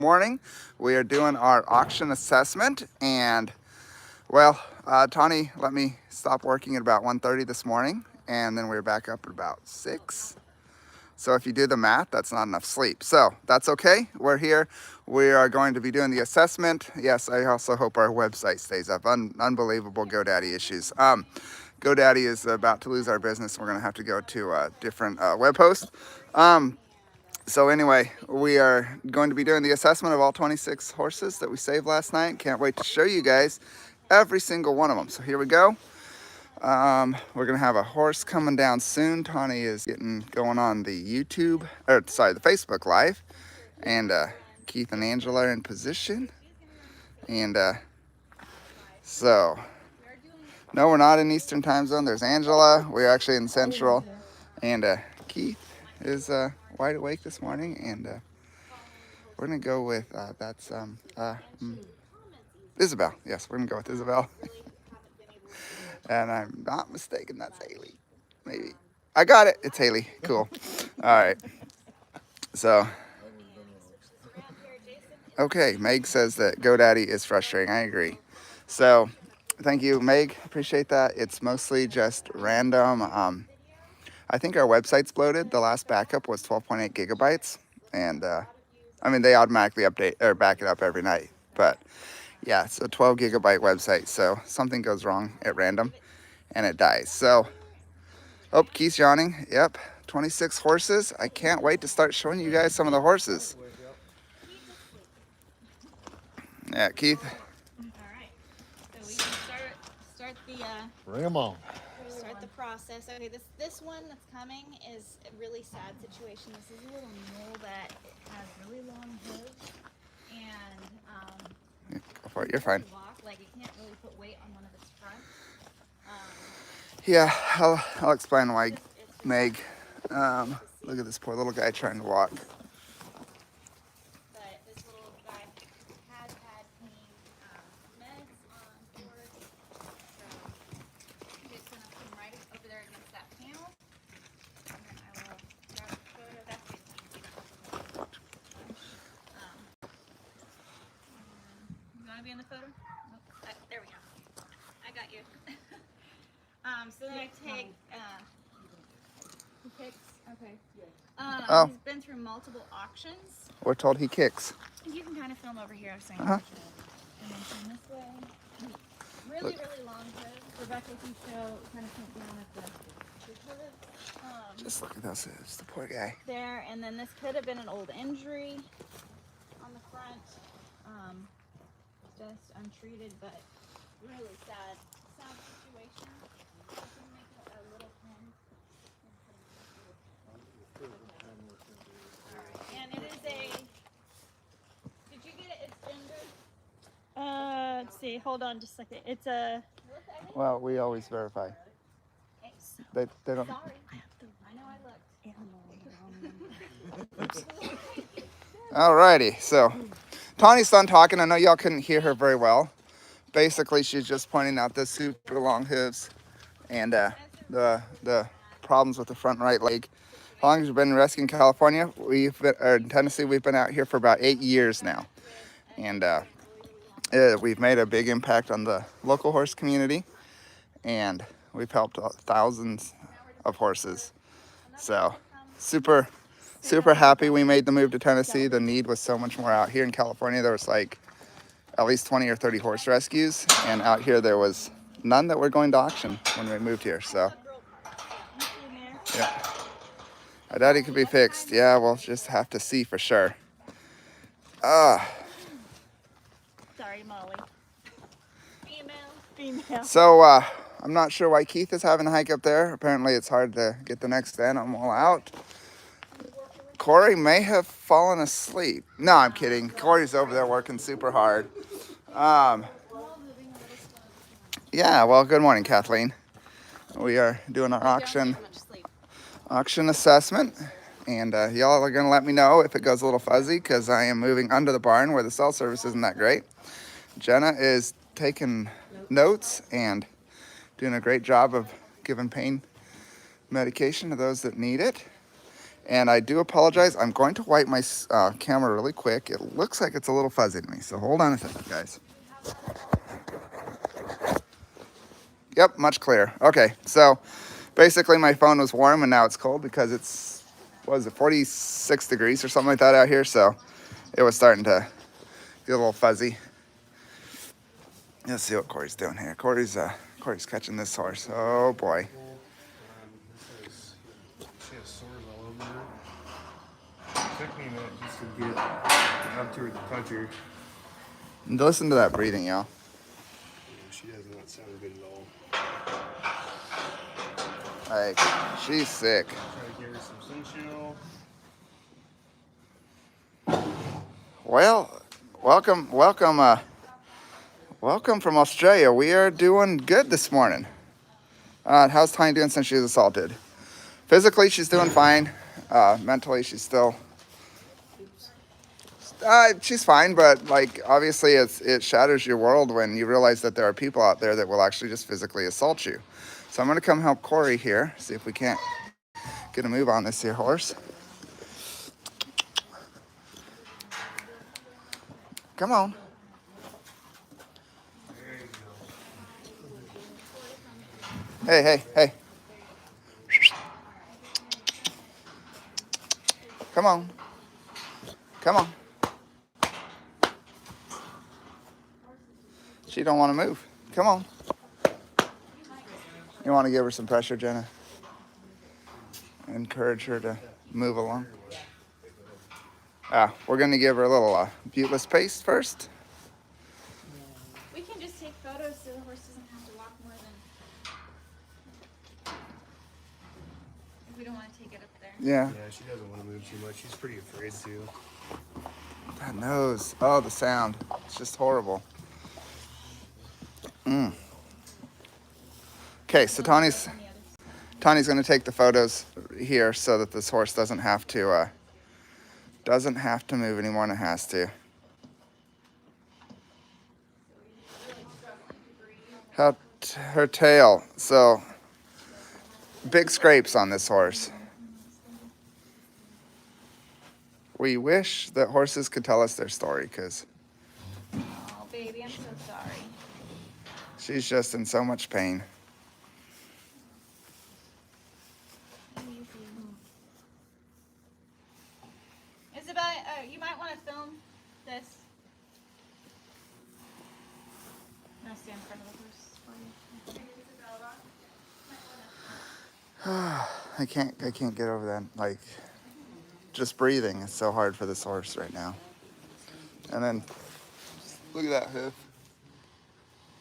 Morning. We are doing our auction assessment, and Tawny let me stop working at about 1:30 this morning, and then we were back up at about 6. So if you do the math, that's not enough sleep. So that's okay. We're here. We are going to be doing the assessment. Yes, I also hope our website stays up. Unbelievable GoDaddy issues. GoDaddy is about to lose our business. We're going to have to go to a different web host. So anyway, we are going to be doing the assessment of all 26 horses that we saved last night. Can't wait to show you guys every single one of them. So here we go. We're going to have a horse coming down soon. Tawny is getting going on the the Facebook Live. And Keith and Angela are in position. And no, we're not in Eastern time zone. There's Angela. We're actually in Central. And Keith is wide awake this morning. And we're going to go with, Isabel. Yes, we're going to go with Isabel. And I'm not mistaken, that's Haley. Maybe. I got it. It's Haley. Cool. All right. So, okay. Meg says that GoDaddy is frustrating. I agree. So, thank you, Meg. Appreciate that. It's mostly just random. I think our website's bloated. The last backup was 12.8 gigabytes. And, they automatically update or back it up every night. But, yeah, it's a 12 gigabyte website. So, something goes wrong at random and it dies. So, oh, Keith's yawning. Yep, 26 horses. I can't wait to start showing you guys some of the horses. Yeah, Keith. All right. So we can start the Bring them on. start the process. Okay, this one that's coming is a really sad situation. This is a little mule that has really long hooves and Go for it. You're fine. like it can't really put weight on one of its fronts. Yeah, I'll explain why, Meg. Look at this poor little guy trying to walk. But this little guy has had meds on board. So I'm just gonna put him right over there against that panel. And then I will grab a photo. That's it. You wanna be in the photo? Nope. There we go. I got you. So then I take he kicks. Okay. Oh. He's been through multiple auctions. We're told he kicks. You can kind of film over here. So Uh-huh. and then turn this way. Really long hooves. Rebecca, if you kind of point down at the hooves. Just look at those hooves. The poor guy. There, and then this could have been an old injury on the front. Just untreated, but really sad situation. I can make a little pin. And it is did you get it? It's gendered? Let's see. Hold on just a second. It's a. Well, we always verify. They don't. Sorry. I know I looked. Alrighty, so Tawny's done talking. I know y'all couldn't hear her very well. Basically, she's just pointing out the super long hooves and the problems with the front right leg. How long have you been rescuing California? In Tennessee, we've been out here for about 8 years now. And we've made a big impact on the local horse community. And we've helped thousands of horses. So super happy we made the move to Tennessee. The need was so much more out here in California. There was like at least 20 or 30 horse rescues. And out here there was none that were going to auction when we moved here. So, yeah. My daddy could be fixed. Yeah, we'll just have to see for sure. Sorry, Molly. Female. So, I'm not sure why Keith is having a hike up there. Apparently it's hard to get the next animal out. Corey may have fallen asleep. No, I'm kidding. Corey's over there working super hard. Yeah, well, good morning, Kathleen. We are doing our auction assessment, and y'all are going to let me know if it goes a little fuzzy because I am moving under the barn where the cell service isn't that great. Jenna is taking notes and doing a great job of giving pain medication to those that need it. And I do apologize. I'm going to wipe my camera really quick. It looks like it's a little fuzzy to me, so hold on a second, guys. Yep, much clearer. Okay, so basically my phone was warm and now it's cold because it's, what is it, 46 degrees or something like that out here, so it was starting to get a little fuzzy. Let's see what Corey's doing here. Corey's catching this horse. Oh boy. She has sores all over her. It took me a minute just to get up to her to touch her. Listen to that breathing, y'all. She does not sound good at all. Like, she's sick. Try to give her some Sunshine. Well, welcome from Australia. We are doing good this morning. How's Tiny doing since she was assaulted? Physically, she's doing fine. Mentally, she's still, she's fine, but like, obviously it shatters your world when you realize that there are people out there that will actually just physically assault you. So I'm gonna come help Corey here, see if we can't get a move on this here horse. Come on. Hey. Come on. She don't want to move. Come on. You want to give her some pressure, Jenna? Encourage her to move along. We're going to give her a little buteless paste first. We can just take photos so the horse doesn't have to walk more than. If we don't want to take it up there. Yeah. Yeah, she doesn't want to move too much. She's pretty afraid to. That nose. Oh, the sound. It's just horrible. Okay, so Tawny's going to take the photos here so that this horse doesn't have to move any more than it has to. Her tail. So big scrapes on this horse. We wish that horses could tell us their story because Oh, baby, I'm so sorry. she's just in so much pain. Isabel, you might want to film this. I'll stand in front of the horse for you. I can't get over that. Like, just breathing is so hard for this horse right now. And then look at that hoof.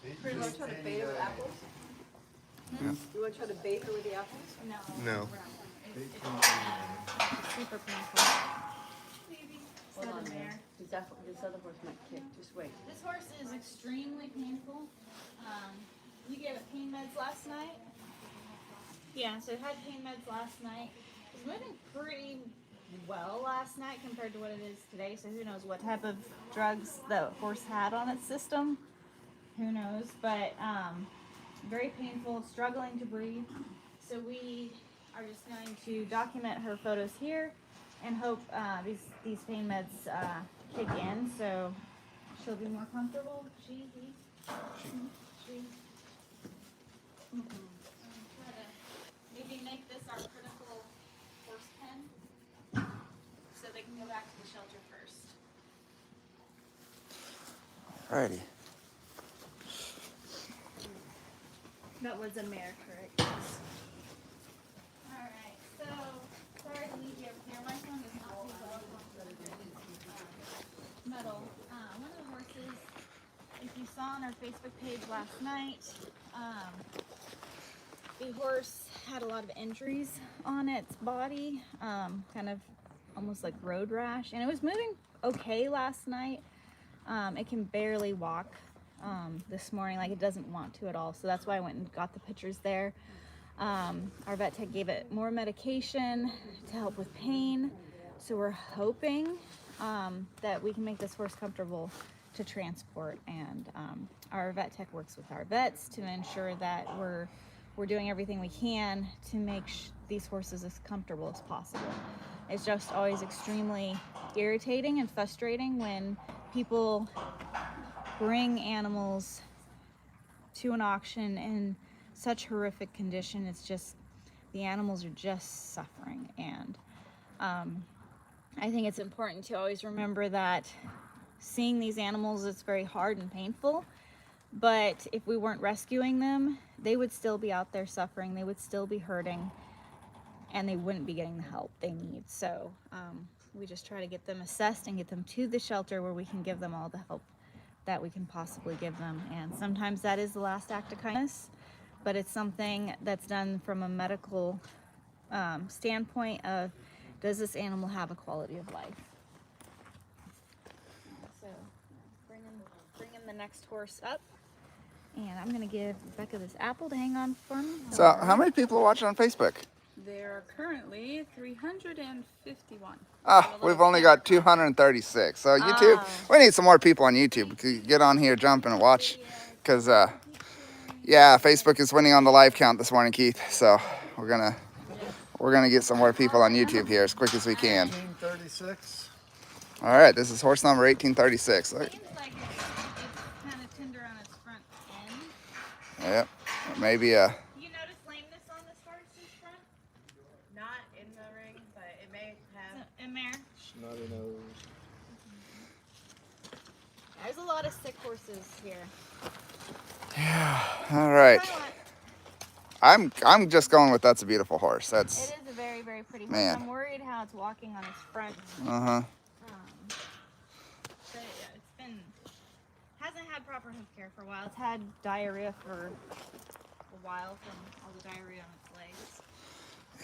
You want to try to bathe her with apples? Yeah. You want to try to bathe her with the apples? No. It's super painful. Hold on there. This other horse might kick. Just wait. This horse is extremely painful. You gave it pain meds last night? Yeah, so it had pain meds last night. It was moving pretty well last night compared to what it is today, so who knows what type of drugs the horse had on its system. Who knows, but very painful, struggling to breathe. So we are just going to document her photos here and hope these pain meds kick in so she'll be more comfortable. She. Try to maybe make this our critical horse pen so they can go back to the shelter first. Alrighty. That was a mare, correct? Alright, so sorry to leave you over here. My phone is not too well metal. One of the horses, if you saw on our Facebook page last night, the horse had a lot of injuries on its body, kind of almost like road rash, and it was moving okay last night. It can barely walk this morning, like it doesn't want to at all, so that's why I went and got the pictures there. Our vet tech gave it more medication to help with pain, so we're hoping that we can make this horse comfortable to transport, and our vet tech works with our vets to ensure that we're doing everything we can to make these horses as comfortable as possible. It's just always extremely irritating and frustrating when people bring animals to an auction in such horrific condition. It's just, the animals are just suffering. And I think it's important to always remember that seeing these animals is very hard and painful, but if we weren't rescuing them, they would still be out there suffering, they would still be hurting, and they wouldn't be getting the help they need. So we just try to get them assessed and get them to the shelter where we can give them all the help that we can possibly give them. And sometimes that is the last act of kindness, but it's something that's done from a medical standpoint of, does this animal have a quality of life? So bring in the next horse up, and I'm gonna give Becca this apple to hang on for me. So how many people are watching on Facebook? There are currently 351. Ah, we've only got 236. So YouTube, we need some more people on YouTube. Get on here, jump and watch, because yeah, Facebook is winning on the live count this morning, Keith. So we're gonna get some more people on YouTube here as quick as we can. 1836. All right, this is horse number 1836. Look. Seems like it's kind of tender on its front end. Yep, maybe You notice lameness on this horse's front? Not in the ring, but it may have. In there. Snotty nose. There's a lot of sick horses here. yeah. All right, I'm just going with that's a beautiful horse. That's It is a very, very pretty horse. Man. I'm worried how it's walking on its front. But yeah, hasn't had proper hoof care for a while. It's had diarrhea for a while from all the diarrhea on its legs.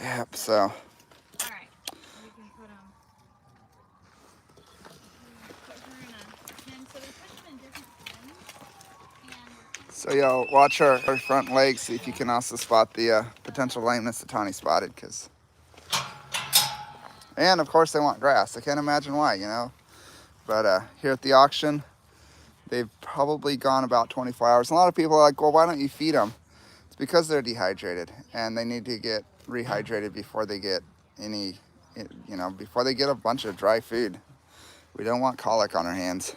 Yep. So All right, we can put her in a pen. So we put them in different pens. so y'all watch her front legs. See if you can also spot the potential lameness that Tawny spotted. And of course they want grass. I can't imagine why, you know. But here at the auction, they've probably gone about 24 hours. A lot of people are like, well, why don't you feed them? It's because they're dehydrated and they need to get rehydrated before they get any, you know, before they get a bunch of dry food. We don't want colic on our hands.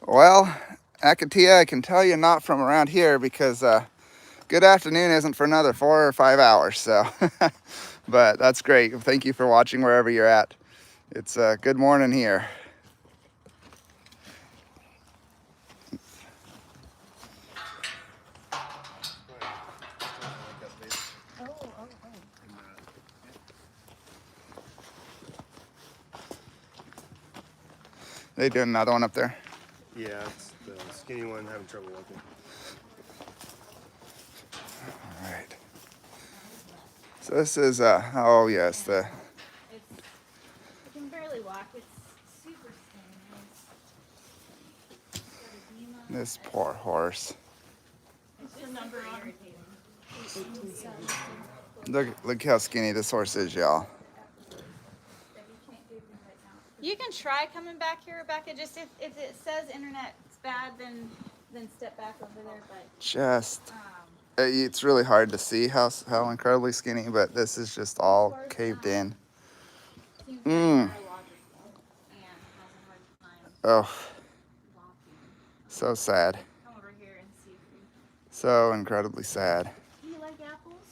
Well, Akatia, I can tell you not from around here because good afternoon isn't for another 4 or 5 hours. So, but that's great. Thank you for watching wherever you're at. It's good morning here. They doing another one up there? Yeah, it's the skinny one having trouble looking. All right. So this is oh yes, the You can barely walk. It's super skinny. this poor horse. It's the number on. Look how skinny this horse is, y'all. You can try coming back here, Rebecca. Just if it says internet's bad, then step back over there. But Just it's really hard to see how incredibly skinny, but this is just all caved in. seems very neurological and has a hard time Oh, walking. so sad. Come over here and see if we. So incredibly sad. Do you like apples?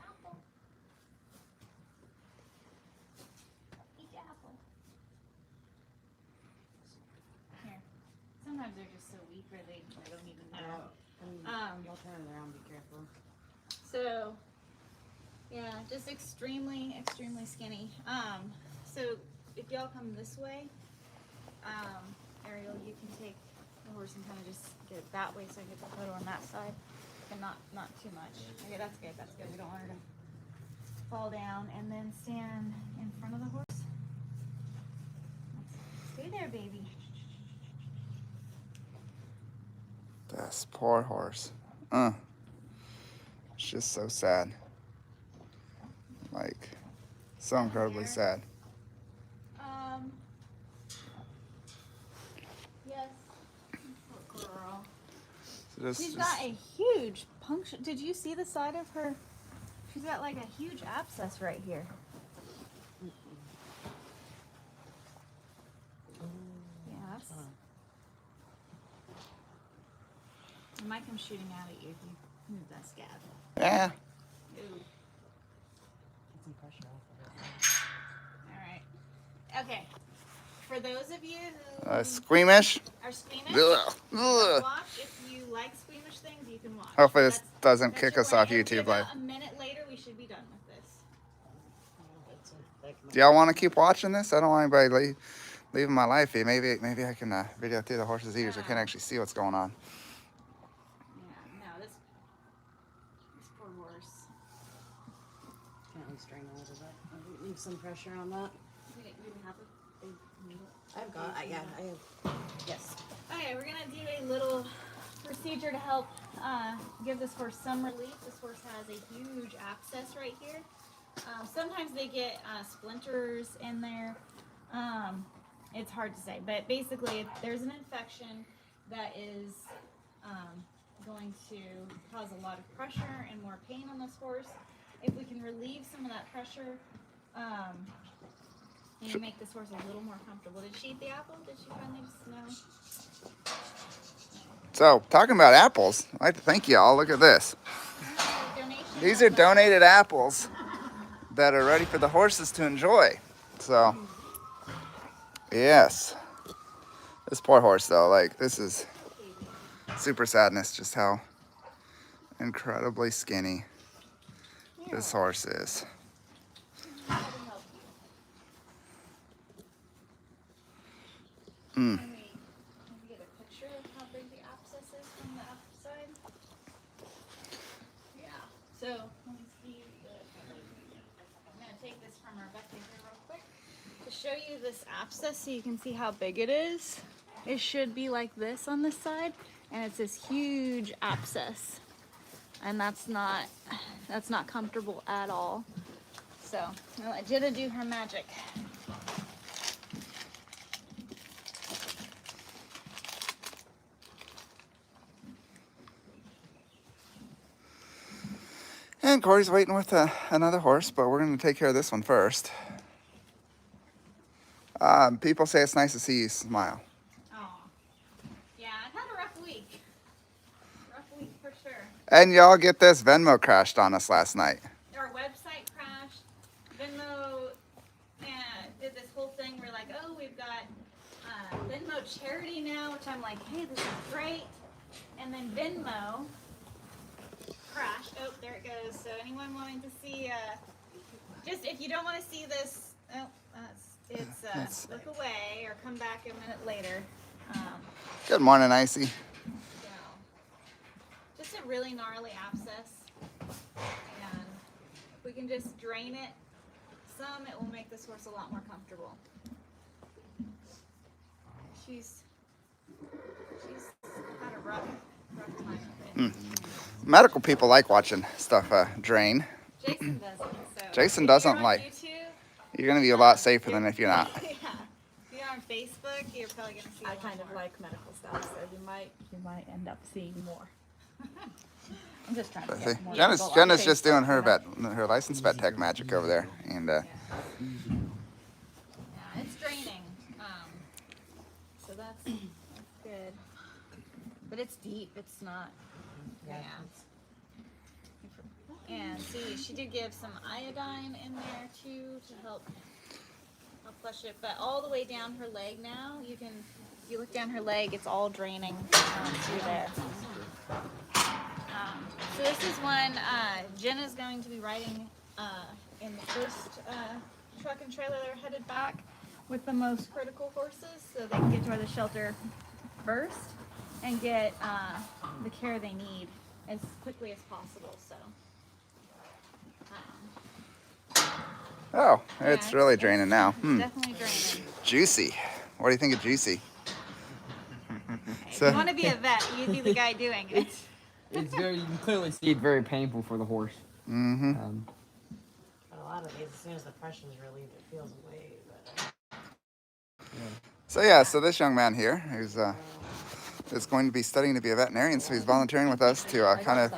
Apple. Eat the apple. Here. Sometimes they're just so weak where they don't even know. Y'all turn it around, be careful. So, yeah, just extremely, extremely skinny. So if y'all come this way, Ariel, you can take the horse and kind of just get it that way so I get the photo on that side, and not too much. Okay, that's good. That's good. We don't want her to fall down, and then stand in front of the horse. Stay there, baby. This poor horse. It's just so sad. Like, so incredibly sad. Yes. Poor girl. So She's got a huge puncture. Did you see the side of her? She's got like a huge abscess right here. Yeah, that's. It might come shooting out at you if you move that scab. yeah. Ooh. Get some pressure off of it. All right. Okay. For those of you who Squeamish. are squeamish, Ugh. Ugh. watch. If you like squeamish things, you can watch. Hopefully this That's- doesn't that's kick your us off warning. It'll be YouTube live. about a minute later, we should be done with this. Do y'all want to keep watching this? I don't want anybody leaving my life feed. Maybe I can video through the horse's ears. I can't actually see what's going on. Yeah, no, this poor horse. Gently strain a little bit. Leave some pressure on that. You didn't have a big needle? I've got, I have. Yes. Okay, we're gonna do a little procedure to help give this horse some relief. This horse has a huge abscess right here. Sometimes they get splinters in there. It's hard to say, but basically if there's an infection that is going to cause a lot of pressure and more pain on this horse. If we can relieve some of that pressure and make this horse a little more comfortable. Did she eat the apple? Did she finally know? So, talking about apples, I'd like to thank y'all. Look at this. These are donated apples that are ready for the horses to enjoy. So, yes. This poor horse, though, like, this is super sadness just how incredibly skinny this horse is. Can we get a picture of how big the abscess is from the outside? Yeah. So let me see. I'm gonna take this from Rebecca here real quick to show you this abscess, so you can see how big it is. It should be like this on this side, and it's this huge abscess, and that's not comfortable at all. So I'm gonna let Jenna do her magic. And Corey's waiting with another horse, but we're going to take care of this one first. People say it's nice to see you smile. Oh, yeah, I've had a rough week. Rough week for sure. And y'all get this, Venmo crashed on us last night. Our website crashed. Venmo did this whole thing. We're like, oh, we've got Venmo charity now, which I'm like, hey, this is great. And then Venmo crashed. Oh, there it goes. So anyone wanting to see, just if you don't want to see this, it's look away or come back a minute later. Good morning, Icy. So, just a really gnarly abscess, and if we can just drain it some, it will make this horse a lot more comfortable. She's had a rough time with it. Medical people like watching stuff drain. Jason doesn't. So Jason if doesn't you're on like. YouTube, You're going to be a lot safer than if you're not. Yeah. If you're on Facebook, you're probably gonna see. I kind of like medical stuff, so you might end up seeing more. I'm just trying to See, get more Jenna's people on just doing her Facebook. her licensed vet tech magic over there, and Yeah, it's draining. So that's good. But it's deep. It's not. Yeah. And see, she did give some iodine in there too to help flush it. But all the way down her leg now, if you look down her leg, it's all draining through there. So this is one Jenna's going to be riding in the first truck and trailer they're headed back with the most critical horses, so they can get to the shelter first and get the care they need as quickly as possible. So. oh, it's Yeah, really draining now. Definitely draining. Juicy. What do you think of Juicy? If So- you want to be a vet, you'd be the guy doing it. It's very, you can clearly see it's very painful for the horse. Mm-hmm. But a lot of these, as soon as the pressure's relieved, it feels way better. So yeah, so this young man here, who's is going to be studying to be a veterinarian, so he's volunteering with us to kind of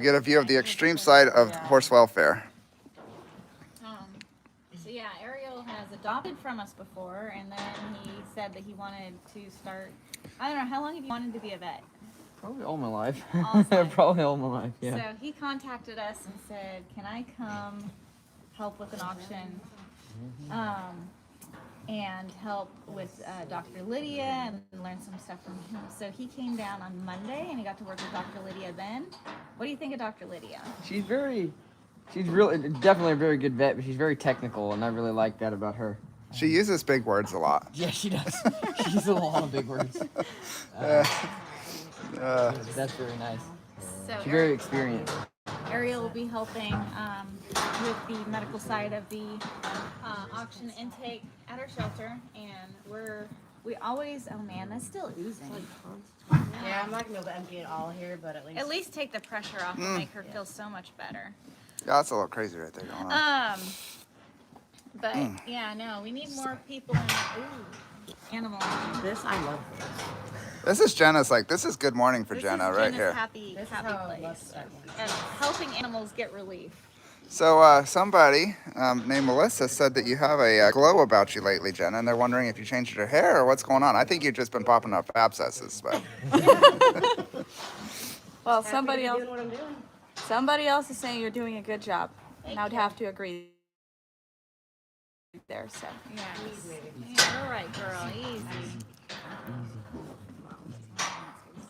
get a view of the extreme side of horse welfare. So yeah, Ariel has adopted from us before, and then he said that he wanted to start. I don't know, how long have you wanted to be a vet? Probably all my life. All his life. Probably all my life, yeah. So he contacted us and said, "Can I come help with an auction, and help with Dr. Lydia and learn some stuff from him?" So he came down on Monday, and he got to work with Dr. Lydia then. What do you think of Dr. Lydia? She's really definitely a very good vet, but she's very technical, and I really like that about her. She uses big words a lot. Yeah, she does. She uses a lot of big words. That's very nice. So She's very experienced. Ariel will be helping with the medical side of the auction intake at our shelter, and we always, oh man, that's still oozing. Yeah, I'm not gonna be able to empty it all here, but At least take the pressure off and make her feel so much better. Yeah, that's a little crazy right there going on. But yeah, no, we need more people in animal. this I love this. This is Jenna's, like, this is good morning for This Jenna is right Jenna's here. happy This is how I love place. that one. And helping animals get relief. So somebody named Melissa said that you have a glow about you lately, Jenna, and they're wondering if you changed your hair or what's going on. I think you've just been popping up abscesses, but Well, Happy somebody to be else, doing what I'm doing. somebody else is saying you're doing a good job, and I would have to agree there. So Yeah. Easy. Yeah, all right, girl, easy.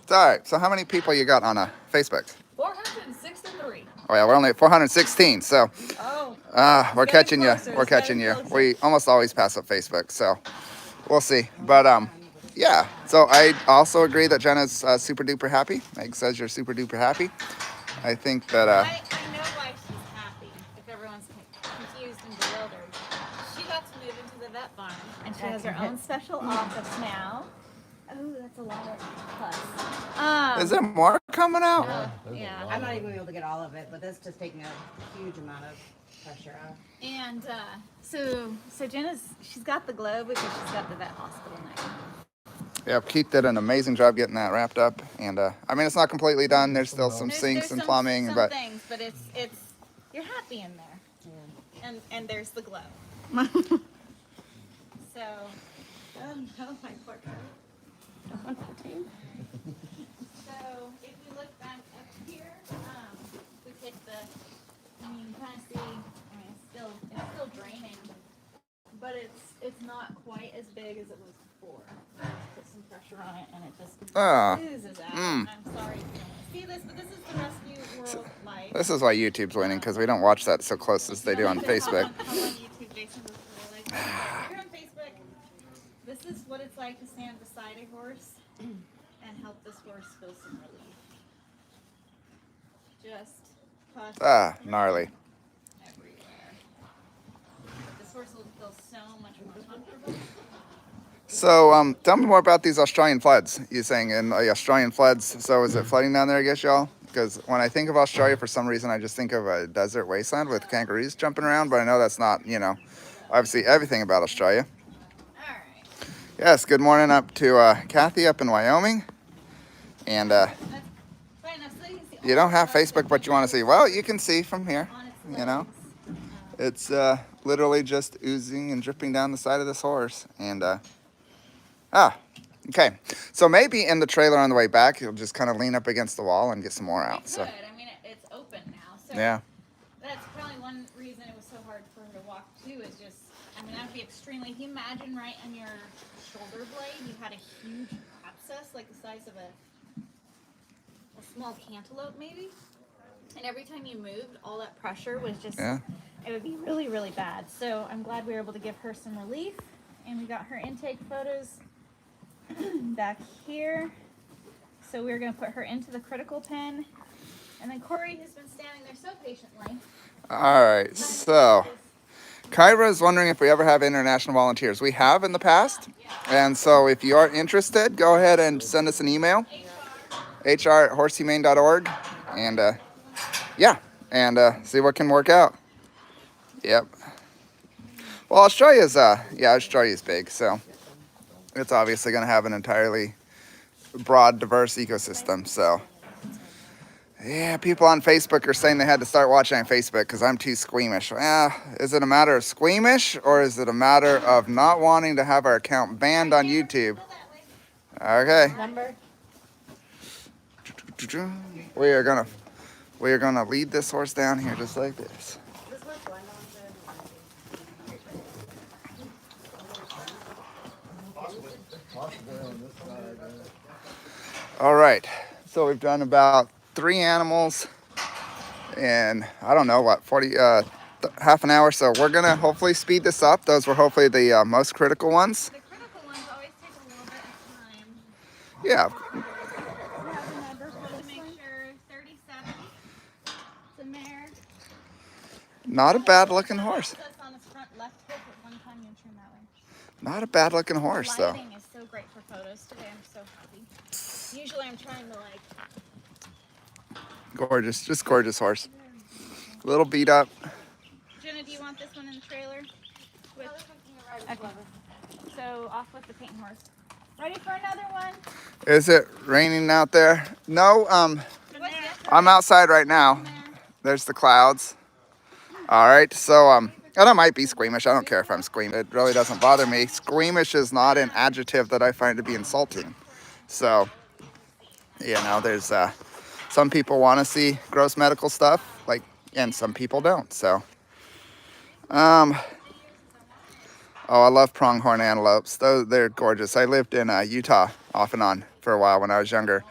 it's all right. So how many people you got on Facebook? 463. Oh yeah, we're only at 416, so Oh, we're getting catching you. closer, We're it's catching getting you. closer. We almost always pass up Facebook, so we'll see. But yeah. So I also agree that Jenna's super duper happy. Meg says you're super duper happy. I think that I know why she's happy, if everyone's confused and bewildered. She got to move into the vet barn, and she has her own special office now. Oh, that's a lot of plus. is there more coming out? Yeah. I'm not even gonna be able to get all of it, but that's just taking a huge amount of pressure off. And so she's got the glow because she's got the vet hospital now. Yep, Keith did an amazing job getting that wrapped up, and I mean it's not completely done. There's still some sinks and plumbing, some but things, but it's you're happy in there, and there's the glow. So, oh no, my poor girl. So if we look back up here, we take the, I mean, you kind of see, I mean, it's still draining, but it's not quite as big as it was before. Put some pressure on it, and it just oozes out. I'm sorry if you don't want to see this, but this is the Rescue World Life. this is why YouTube's winning, because we don't watch that so close as they do on Facebook. Hop on YouTube, Jason, this is really like, if you're on Facebook, this is what it's like to stand beside a horse and help this horse feel some relief. Just pus Gnarly. everywhere. This horse will feel so much more comfortable. So tell me more about these Australian floods. You're saying in the Australian floods, so is it flooding down there, I guess, y'all? Because when I think of Australia, for some reason, I just think of a desert wasteland with kangaroos jumping around, but I know that's not, obviously everything about Australia. All right. Yes, good morning up to Kathy up in Wyoming. And That's fine enough so you can see you don't have Facebook, but you want to see. Well, you can see from here, on its you know. legs. It's literally just oozing and dripping down the side of this horse. And, okay. So maybe in the trailer on the way back, you'll just kind of lean up against the wall and get some more out. It So, could. I mean, it's open now. So yeah. that's probably one reason it was so hard for her to walk too. Is just, I mean, that would be extremely. If you imagine right on your shoulder blade, you had a huge abscess, like the size of a small cantaloupe, maybe. And every time you moved, all that pressure was just. Yeah. It would be really, really bad. So I'm glad we were able to give her some relief, and we got her intake photos back here. So we're going to put her into the critical pen. And then Corey has been standing there so patiently. All right. So, Kyra is wondering if we ever have international volunteers. We have in the past. And so if you are interested, go ahead and send us an email. hr@horsehumane.org. And, see what can work out. Yep. Well, Australia's big, so it's obviously going to have an entirely broad, diverse ecosystem. So, yeah, people on Facebook are saying they had to start watching on Facebook because I'm too squeamish. Yeah, is it a matter of squeamish or is it a matter of not wanting to have our account banned on YouTube? Okay. Number? We are gonna lead this horse down here just like this. All right, so we've done about 3 animals in, I don't know what, 40, half an hour. So we're gonna hopefully speed this up. Those were hopefully the most critical ones. The critical ones always take a little bit of time. Yeah, To make sure 37. It's a mare. not a bad looking horse. That's on its front left hip at one time you turn that way. Not a bad looking horse The though. lighting is so great for photos today. I'm so happy. Usually I'm trying to like. Gorgeous, just gorgeous horse. A little beat up. Jenna, do you want this one in the trailer? Okay. So off with the paint horse. Ready for another one? Is it raining out there? No, What's this? I'm outside right now. There's the clouds. All right, so and I might be squeamish. I don't care if I'm squeamish. It really doesn't bother me. Squeamish is not an adjective that I find to be insulting. So, you know, there's some people want to see gross medical stuff, like, and some people don't. So, oh, I love pronghorn antelopes. They're gorgeous. I lived in Utah off and on for a while when I was younger,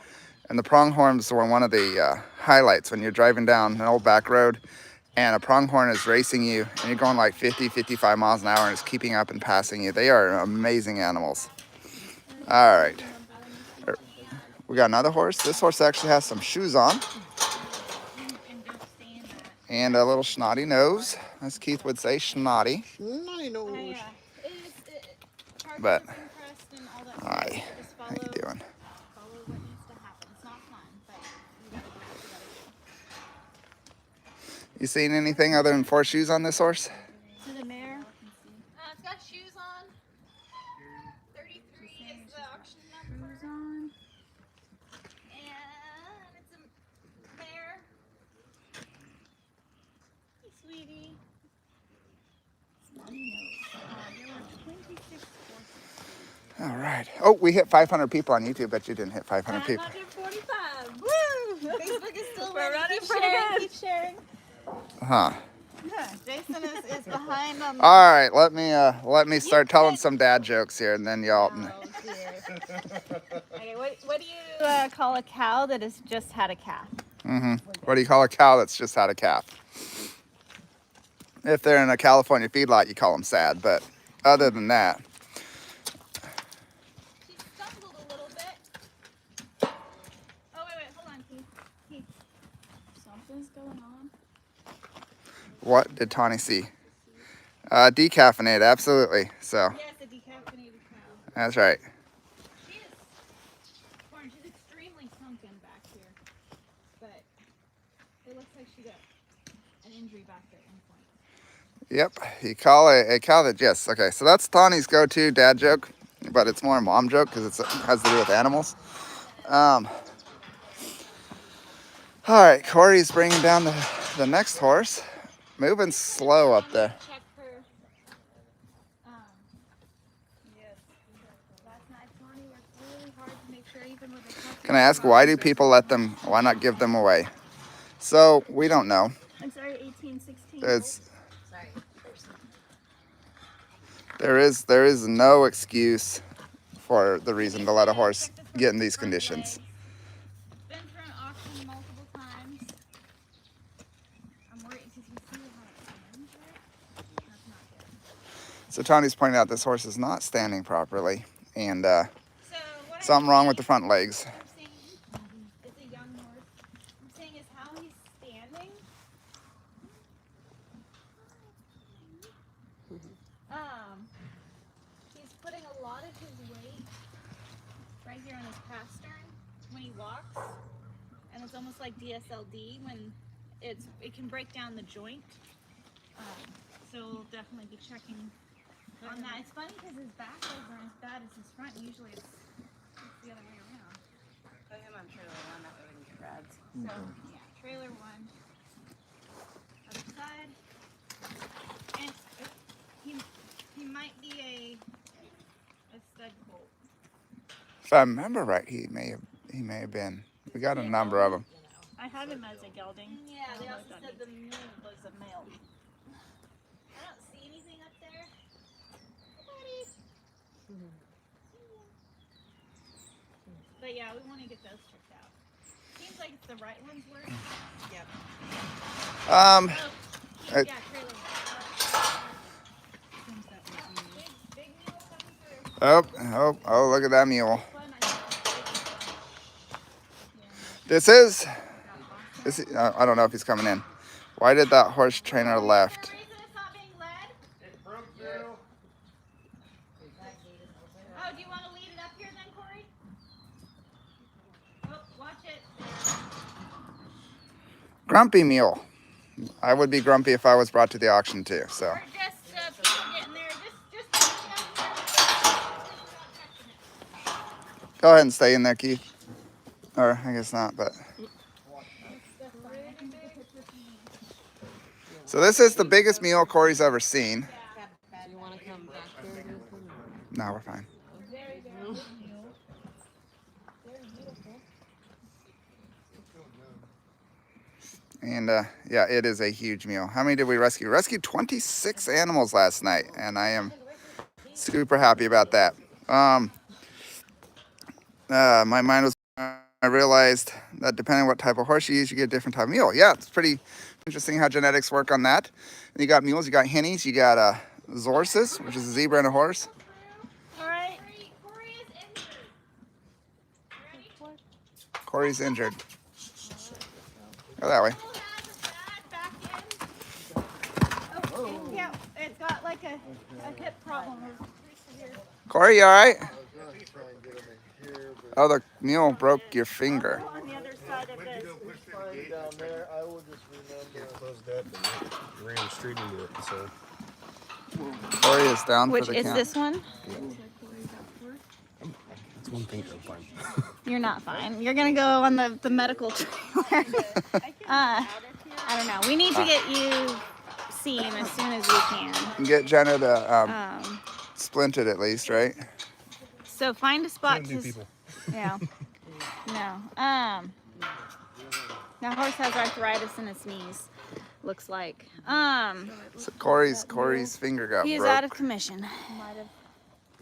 and the pronghorns were one of the highlights when you're driving down an old back road and a pronghorn is racing you and you're going like 50, 55 miles an hour and it's keeping up and passing you. They are amazing animals. All right. We got another horse. This horse actually has some shoes on and a little snotty nose, as Keith would say, snotty. But, hi, how you doing? Follow what needs to happen. It's not fun, but you gotta do what you gotta do. You seen anything other than 4 shoes on this horse? To the mare? It's got shoes on. 33 is the auction number. Shoes on. And it's a mare. Hey, sweetie. There were 26 horses. All right. Oh, we hit 500 people on YouTube. Bet you didn't hit 500 people. Not yet 45. Woo! Facebook is still We're running. running Keep pretty sharing. good. Keep sharing. Huh. Jason is behind on the. All right. Let me start telling some dad jokes here, and then y'all. Okay, what do you call a cow that has just had a calf? What do you call a cow that's just had a calf? If they're in a California feedlot, you call them sad. But other than that, She stumbled a little bit. Oh wait, hold on, Keith. Something's going on. what did Tawny see? Decaffeinated, absolutely. So Yes, a decaffeinated cow. that's right. She is. Lauren, she's extremely sunken back here, but it looks like she got an injury back there at one point. Yep, you call a cow that, yes, okay. So that's Tawny's go-to dad joke, but it's more a mom joke because it has to do with animals. All right, Corey's bringing down the next horse. Moving slow up there. Check her. Yes. Last night, Tawny worked really hard to make sure, even with a tough. Can I ask, why do people why not give them away? So, we don't know. I'm sorry, 18, 16. It's, there is no excuse for the reason to let a horse get in these conditions. Been through an auction multiple times. I'm worried because you see how it stands there. That's not good. So Tawny's pointing out this horse is not standing properly, and So what something wrong with the front legs. I'm saying, it's a young horse. I'm saying is how he's standing. He's putting a lot of his weight right here on his pastern when he walks, and it's almost like DSLD when it can break down the joint. So we'll definitely be checking on that. It's funny because his back legs aren't as bad as his front. Usually it's the other way around. on trailer one, that way we can get rads. So, yeah, trailer one. Other side. And he might be a stud colt. If I remember right, he may have been. We got a number of them. I have him as a gelding. Yeah, they also That said the means mule was a male. I don't see anything up there. Buddy. But yeah, we want to get those checked out. Seems like it's the right one's working. Yep. Um, Yeah, trailer. Big mule coming through. oh, look at that mule. One, I think. This is, I don't know if he's coming in. Why did that horse trainer left? Is there a reason it's not being led? It broke through. Oh, do you want to lead it up here then, Corey? Oh, watch it. Grumpy mule. I would be grumpy if I was brought to the auction too, so. Or just people getting there. Just lead it up here. Go ahead and stay in there, Keith. Or I guess not, but. So this is the biggest mule Corey's ever seen. Do you want to come back there? No, we're fine. Very, very good mule. Very beautiful. And yeah, it is a huge mule. How many did we rescue? We rescued 26 animals last night, and I am super happy about that. My mind was, I realized that depending on what type of horse you use, you get a different type of mule. Yeah, it's pretty interesting how genetics work on that. And you got mules, you got hennies, you got Zorses, which is a zebra and a horse. All right. Corey is injured. Ready? Corey's injured. Go that way. Still has his dad back in. Oh, yeah, it's got like a hip problem. It's pretty severe. Corey, you all right? Oh, the mule broke your finger. On the other side of this. Down there, I will just remember. Closed up and ran straight into it. So Corey is down Which for the is count. this one? it's one thing I'm fine. You're not fine. You're gonna go on the medical trailer. I don't know. We need to get you seen as soon as we can. Get Jenna to splint it at least, right? So find a spot New to. people. Yeah. No. That horse has arthritis in his knees. Looks like. So Corey's finger got He is broke. out of commission. Might have.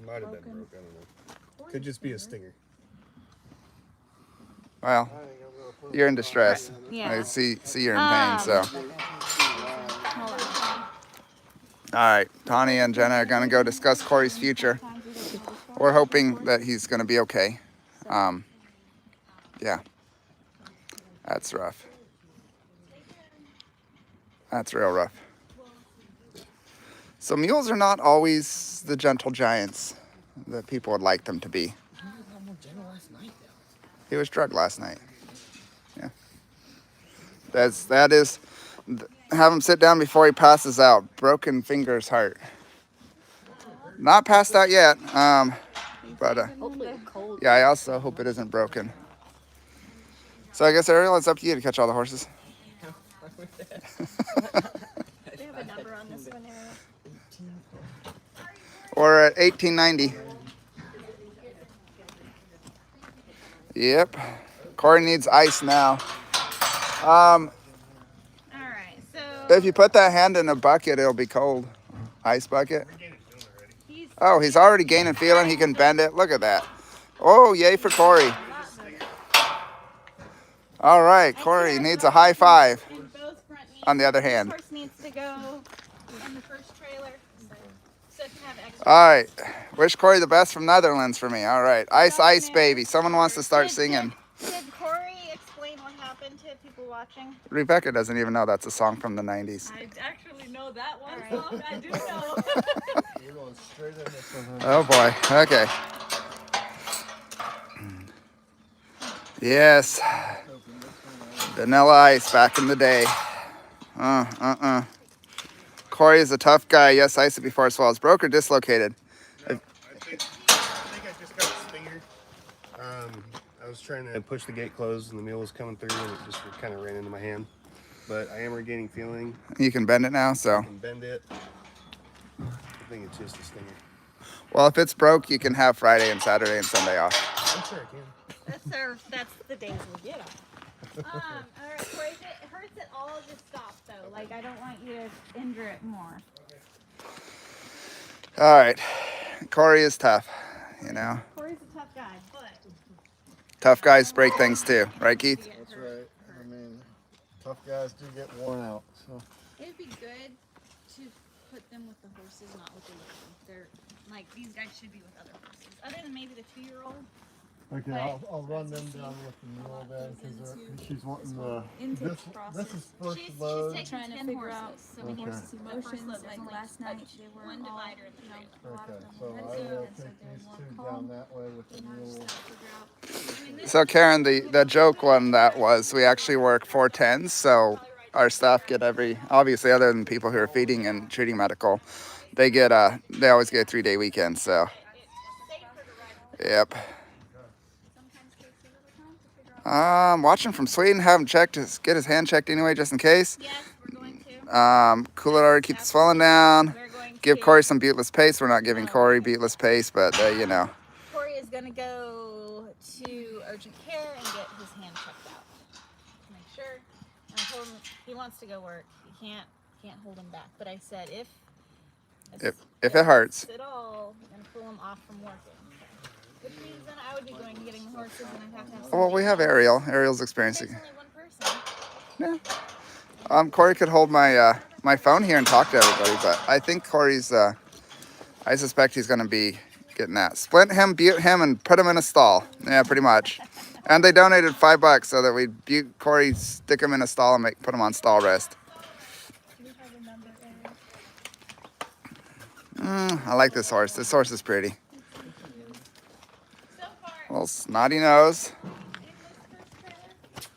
Might have been broke. I don't know. Could just be a stinger. Well, you're in distress. Yeah. I see you're in pain. So, Hold on. all right, Tawny and Jenna are gonna go discuss Corey's future. We're hoping that he's gonna be okay. Yeah, that's rough. That's real rough. So mules are not always the gentle giants that people would like them to be. He was drugged last night. Yeah. That is. Have him sit down before he passes out. Broken fingers hurt. Not passed out yet. But Hopefully it's cold. yeah, I also hope it isn't broken. So I guess Ariel, it's up to you to catch all the horses. They have a number on this one, Ariel. We're at 1890. Yep. Corey needs ice now. All right. So If you put that hand in a bucket, it'll be cold. Ice bucket. Oh, he's already gaining feeling. He can bend it. Look at that. Oh, yay for Corey. All right, Corey needs a high five. and both front knees. On the other hand. This horse needs to go in the first trailer. So it can have extra. All right. Wish Corey the best from Netherlands for me. All right. Ice, ice, baby. Someone wants to start singing. Did Corey explain what happened to people watching? Rebecca doesn't even know that's a song from the 90s. I actually know that one song. I do know. We're going straight in this one. Oh boy. Okay. Yes. Vanilla ice back in the day. Corey is a tough guy. Yes, iced it before it swallows. Broke or dislocated? I think I just got a stinger. I I was trying to push the gate closed and the mule was coming through and it just kind of ran into my hand. But I am regaining feeling. You can bend it now, so. I can bend it. I think it's just a stinger. Well, if it's broke, you can have Friday and Saturday and Sunday off. I'm sure I can. That's the days we get off. All right, Corey, if it hurts at all, just stop though. Like, I don't want you to injure it more. All right. Corey is tough, you know. Corey's a tough guy, but Tough guys break things too, right, Keith? That's right. I mean, tough guys do get worn out, so. It'd be good to put them with the horses, not with the living. They're like, these guys should be with other horses, other than maybe the 2-year-old. Okay, I'll run them down with the mule then, because she's wanting the, this is first She's load. taking Trying to 10 figure horses. out So many Okay. horses. emotions. Like last night, they were one all, divider in the you know, trailer. a lot Okay, of them so were I headed, will and so take they're these more two calm. down that way with the And I was mule. trying to figure out. So Karen, the joke one that was, we actually work 410s, so our staff get obviously other than people who are feeding and treating medical, they always get a 3-day weekend, so. Yep. Watching from Sweden, haven't checked, get his hand checked anyway, just in case. Yes, we're going to. Cool it already, keep the swelling down. we're going Give to. Corey some buteless paste. We're not giving Corey buteless paste, but you know. Corey is gonna go to urgent care and get his hand checked out. Make sure. And I told him he wants to go work. You can't hold him back. But I said if If it hurts. at all, I'm gonna pull him off from working. Which means then I would be going and getting the horses, and I'd have to have. Well, we have Ariel. Ariel's experiencing. There's only one person. Yeah. Corey could hold my my phone here and talk to everybody, but I think Corey's. I suspect he's going to be getting that. Splint him, butte him, and put him in a stall. Yeah, pretty much. And they donated $5 so that we butte Corey, stick him in a stall, and put him on stall rest. I like this horse. This horse is pretty. So far, Little snotty nose.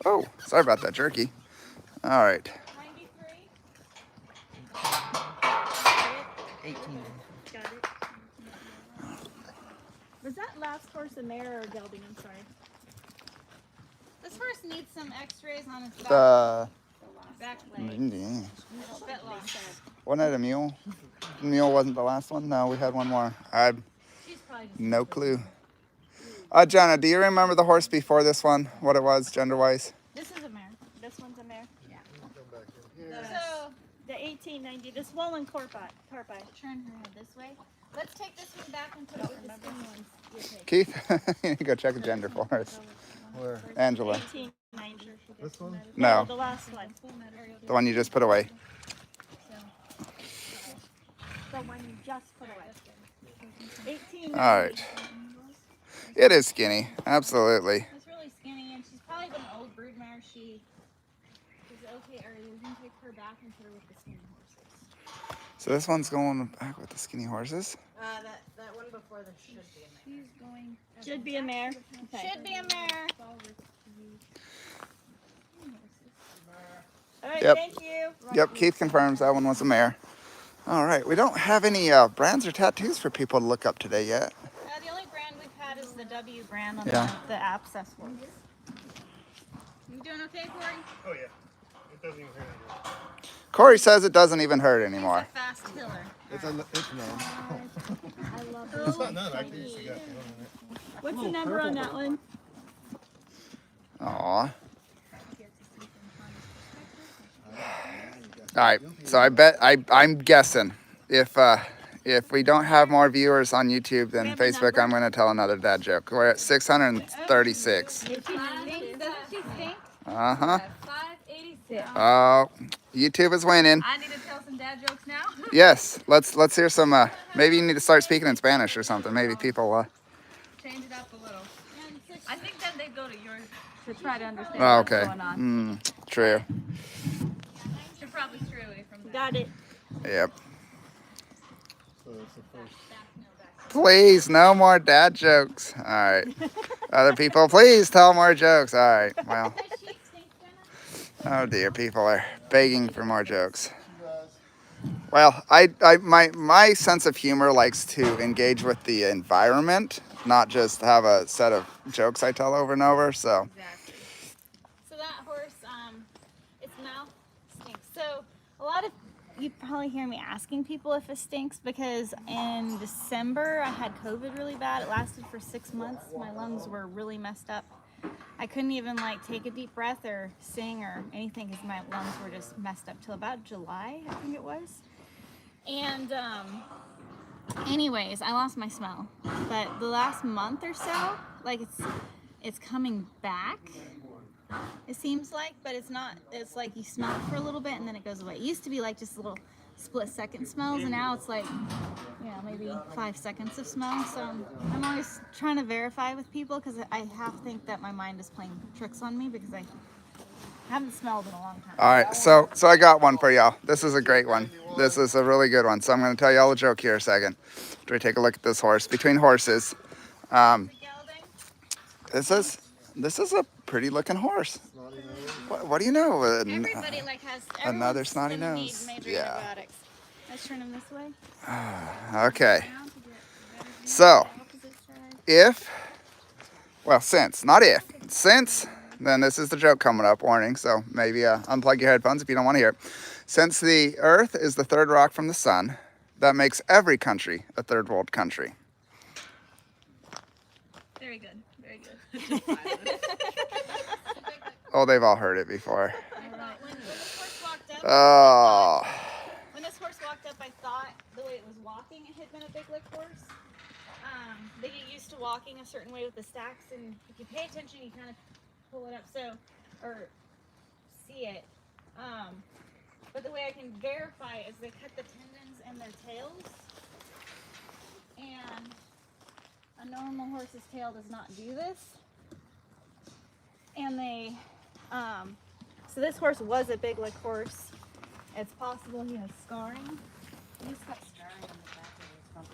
Oh, sorry about that jerky. All right. 93. 18. Got it. Was that last horse a mare or a gelding? I'm sorry. This horse needs some X-rays on its back, The back leg. Bit loss. wasn't it a mule? The mule wasn't the last one. No, we had one more. I She's probably just no clue. Jenna, do you remember the horse before this one? What it was, gender-wise? This is a mare. This one's a mare. Yeah. Come back in here. So the 1890, the swollen carpi. Turn her head this way. Let's take this one back and put it with the skinny ones. You take. Keith, you need to go check the gender for us. Where? Angela. 1890. This one? No, The last one. the one you just put away. The one you just put away. 1890. All right. It is skinny, absolutely. She's really skinny, and she's probably been an old brood mare. She's okay, or we can take her back and put her with the skinny horses. So this one's going back with the skinny horses. That one before this should be in there. She's going. Should be a mare. Okay. Should be a mare. All right, Yep. thank you. Yep, Keith confirms that one was a mare. All right, we don't have any brands or tattoos for people to look up today yet. The only brand we've had is the W brand on Yeah. the abscess one. You doing okay, Corey? Oh, yeah. It doesn't even hurt anymore. Corey says it doesn't even hurt anymore. Fast killer. It's numb. I love It's not none. I think she got one in it. What's the number on that one? Aw. All right, so I bet I'm guessing if we don't have more viewers on YouTube than have a Facebook, I'm going to tell another dad joke. We're at 636. 1892. Doesn't she stink? Uh huh. 586. Oh, YouTube is winning. I need to tell some dad jokes now. Yes, let's hear some. Maybe you need to start speaking in Spanish or something. Maybe people. Change it up a little. I think then they go to yours to try to understand Oh, what's okay. going on. True. Should probably stray away from that. Got it. Yep. So it's the first. Please, no more dad jokes. All right. Other people, please tell more jokes. All right. Well. Oh dear, people are begging for more jokes. Well, my sense of humor likes to engage with the environment, not just have a set of jokes I tell over and over. So Exactly. So that horse, its mouth stinks. So a lot of you probably hear me asking people if it stinks because in December I had COVID really bad. It lasted for 6 months. My lungs were really messed up. I couldn't even like take a deep breath or sing or anything because my lungs were just messed up till about July, I think it was. And anyways, I lost my smell. But the last month or so, like it's coming back. It seems like, but it's not. It's like you smell it for a little bit and then it goes away. It used to be like just little split-second smells, and now it's like, maybe 5 seconds of smell. So I'm always trying to verify with people because I have to think that my mind is playing tricks on me because I haven't smelled in a long time. all right, so I got one for y'all. This is a great one. This is a really good one. So I'm going to tell y'all a joke here a second. After we take a look at this horse. Between horses, this is a pretty looking horse. What do you know? Everybody has another snotty gonna need nose. major Yeah. antibiotics. Let's turn him this way. Okay. Down to get better view So, on the opposite side. since, then this is the joke coming up, warning, so maybe unplug your headphones if you don't want to hear it. Since the Earth is the third rock from the sun, that makes every country a third world country. Very good. Very good. Oh, they've all heard it before. When this horse walked up, Oh, I thought the way it was walking, it had been a big lick horse. They get used to walking a certain way with the stacks, and if you pay attention, you kind of pull it up or see it. But the way I can verify it is they cut the tendons in their tails, and a normal horse's tail does not do this. And so this horse was a big lick horse. It's possible he has scarring. He's got scarring on the back of his front.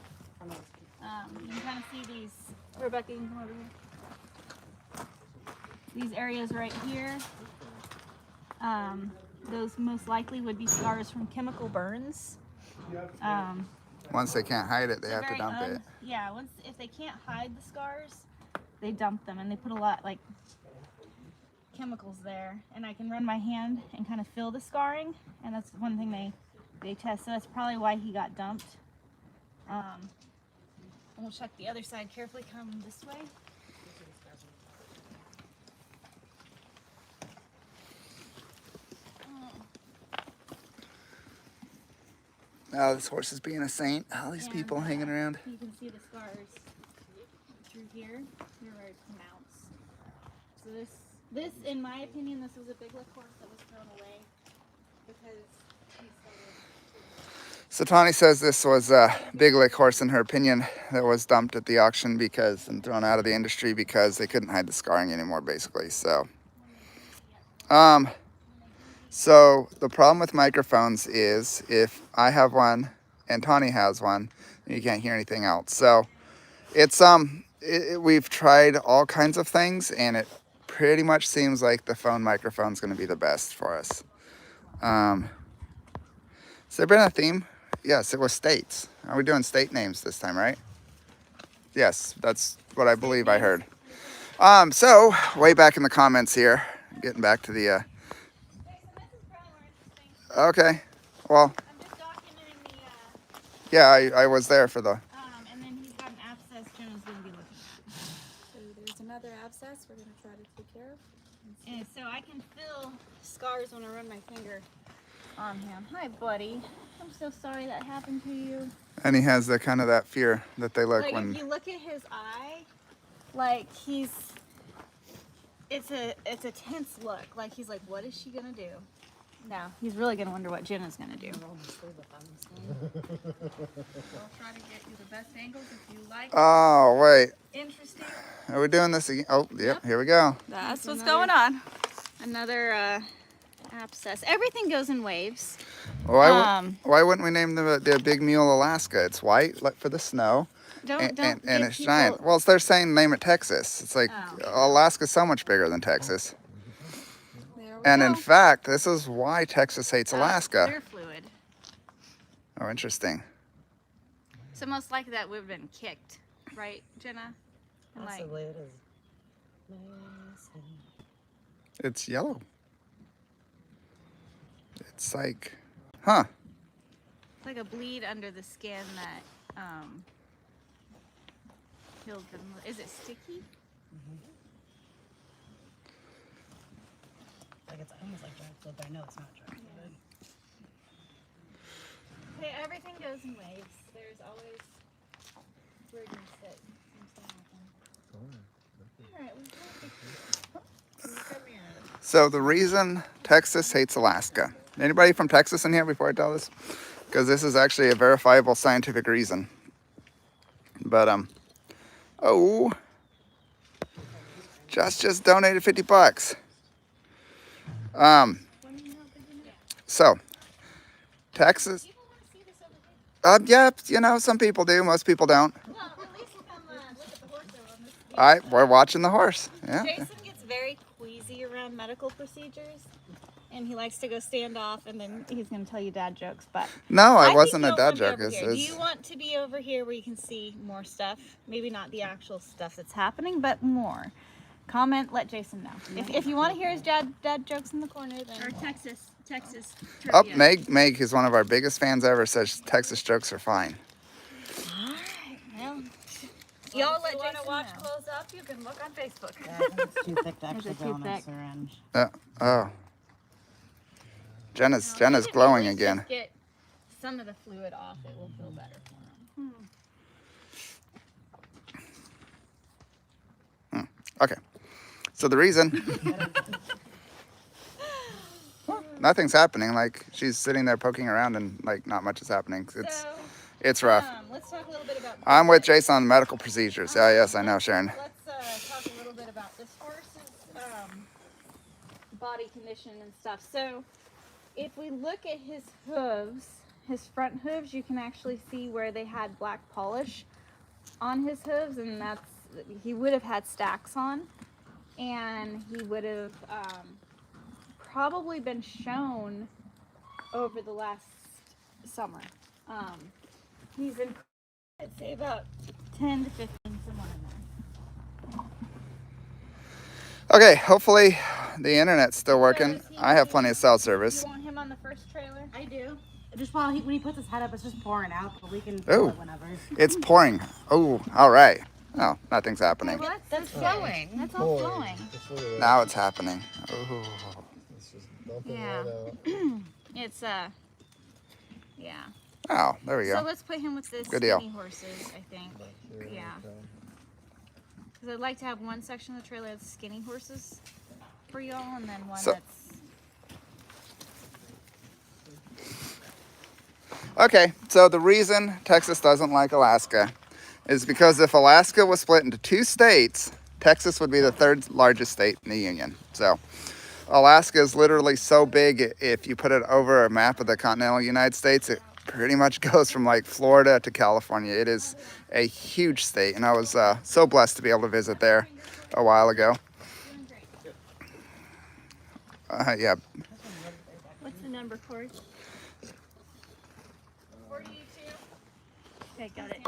You can kind of see these. Rebecca, you can come over here. These areas right here. Those most likely would be scars from chemical burns. once they can't hide it, they have to dump it. Yeah, if they can't hide the scars, they dump them, and they put a lot like chemicals there, and I can run my hand and kind of feel the scarring, and that's one thing they test. So that's probably why he got dumped. And we'll check the other side carefully. Come this way. Oh, this horse is being a saint. All these And, people hanging around. You can see the scars through here. They're very pronounced. So this, in my opinion, this was a big lick horse that was thrown away because he started. So Tawny says this was a big lick horse in her opinion that was dumped at the auction and thrown out of the industry because they couldn't hide the scarring anymore, basically. So the problem with microphones is if I have one and Tawny has one, you can't hear anything else. So it's we've tried all kinds of things, and it pretty much seems like the phone microphone is going to be the best for us. Has there been a theme? Yes, it was states. Are we doing state names this time, right? Yes, that's what I believe I heard. So way back in the comments here, getting back to the. Okay, well. I'm just documenting the. Yeah, I was there for the. And then he's got an abscess Jonah's going to be looking at. So there's another abscess we're going to try to take care of. And so I can feel scars when I run my finger on him. Hi, buddy. I'm so sorry that happened to you. And he has the kind of that fear that they look Like when. if you look at his eye, like it's a tense look. Like he's like, what is she gonna do? Now he's really gonna wonder what Jenna's gonna do. We'll try to get you the best angles if you like. Oh wait, Interesting. are we doing this again? Oh, yep, here we go. That's what's going on. Another abscess. Everything goes in waves. Why wouldn't we name the big mule Alaska? It's white, like for the snow, Don't and give it's people- giant. Well, they're saying name it Texas. It's like Alaska's so much bigger than Texas. There we And go. in fact, this is why Texas hates Alaska. Clear fluid. Oh, interesting. So most likely that would have been kicked, right, Jenna? And like, Possibly it is. It's yellow. It's like, huh? it's like a bleed under the skin that killed them. Is it sticky? Like it's almost like dry blood, but I know it's not dry blood. Hey, everything goes in waves. There's always weirdness that seems to happen. All right, So the reason Texas hates Alaska. Anybody from Texas in here before I tell this? Because this is actually a verifiable scientific reason. But oh, just donated $50. So Texas. Yeah, you know, some people do, most people don't. well, at least come look at the horse on this. All right, we're watching the horse. Yeah. Jason gets very queasy around medical procedures, and he likes to go stand off, and then he's going to tell you dad jokes. But No, I it think wasn't a you'll dad wanna be joke. over It's, here. Do you want to be over here where you can see more stuff? Maybe not the actual stuff that's happening, but more. Comment, let Jason know. If you want to hear his dad jokes in the corner, then Or Texas oh, trivia. Meg, who's one of our biggest fans ever, says Texas jokes are fine. well, y'all let If you want Jason to watch know. close up, you can look on Facebook. Yeah, I think it's too thick to actually it go too in a thick? syringe. Oh. Jenna's Even if you glowing at least again. just get some of the fluid off, it will feel better for him. Okay. So the reason nothing's happening, like she's sitting there poking around and like not much is happening. It's rough. Let's talk a little bit about. I'm with Jason on medical procedures. Yeah, yes, I know, Sharon. Let's talk a little bit about this horse's body condition and stuff. So, if we look at his hooves, his front hooves, you can actually see where they had black polish on his hooves, and he would have had stacks on, and he would have probably been shown over the last summer. He's in, I'd say about 10 to 15, somewhere in there. Okay, hopefully the internet's still working. I have plenty of cell service. You want him on the first trailer? I do. Just while when he puts his head up, it's just pouring out, but we can Ooh. do it whenever. It's pouring. Oh, all right. Oh, nothing's happening. Well, That's flowing. that's all flowing. Just look at that. Now it's happening. Oh. It's just dumping Yeah. right out. It's yeah. Oh, there we So go. let's put him with the Good deal. skinny horses, I think. Here, Yeah. okay. Because I'd like to have one section of the trailer that's skinny horses for y'all, and then one So- that's. Okay, so the reason Texas doesn't like Alaska is because if Alaska was split into two states, Texas would be the third largest state in the union. So Alaska is literally so big, if you put it over a map of the continental United States, it pretty much goes from like Florida to California. It is a huge state, and I was so blessed to be able to visit there a while ago. Yeah, What's the number, Corey? 42. Okay, got it.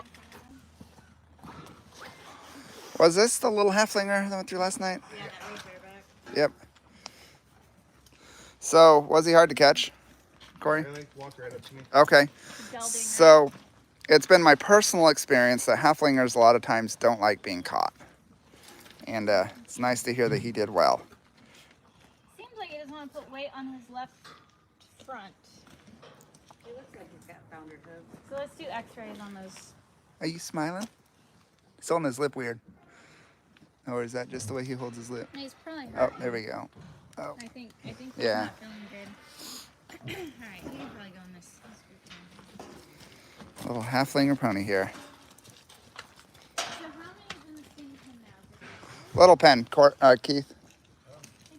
was this the little halflinger that went through last night? Yeah, that was bareback. Yep. So, was he hard to catch, Corey? Really? Walk right up to me. Okay. Gelding. So, it's been my personal experience that halflingers a lot of times don't like being caught. And it's nice to hear that he did well. Seems like he doesn't want to put weight on his left front. It looks like he's got founder hooves. So let's do x-rays on those. Are you smiling? He's holding his lip weird. Or is that just the way he holds his lip? He's probably Oh, hurt. there we go. Oh, I think he's Yeah. not feeling good. Alright, he can probably go in this group now. little halflinger pony here. So how many is in the skinny pen now? Little pen, Keith.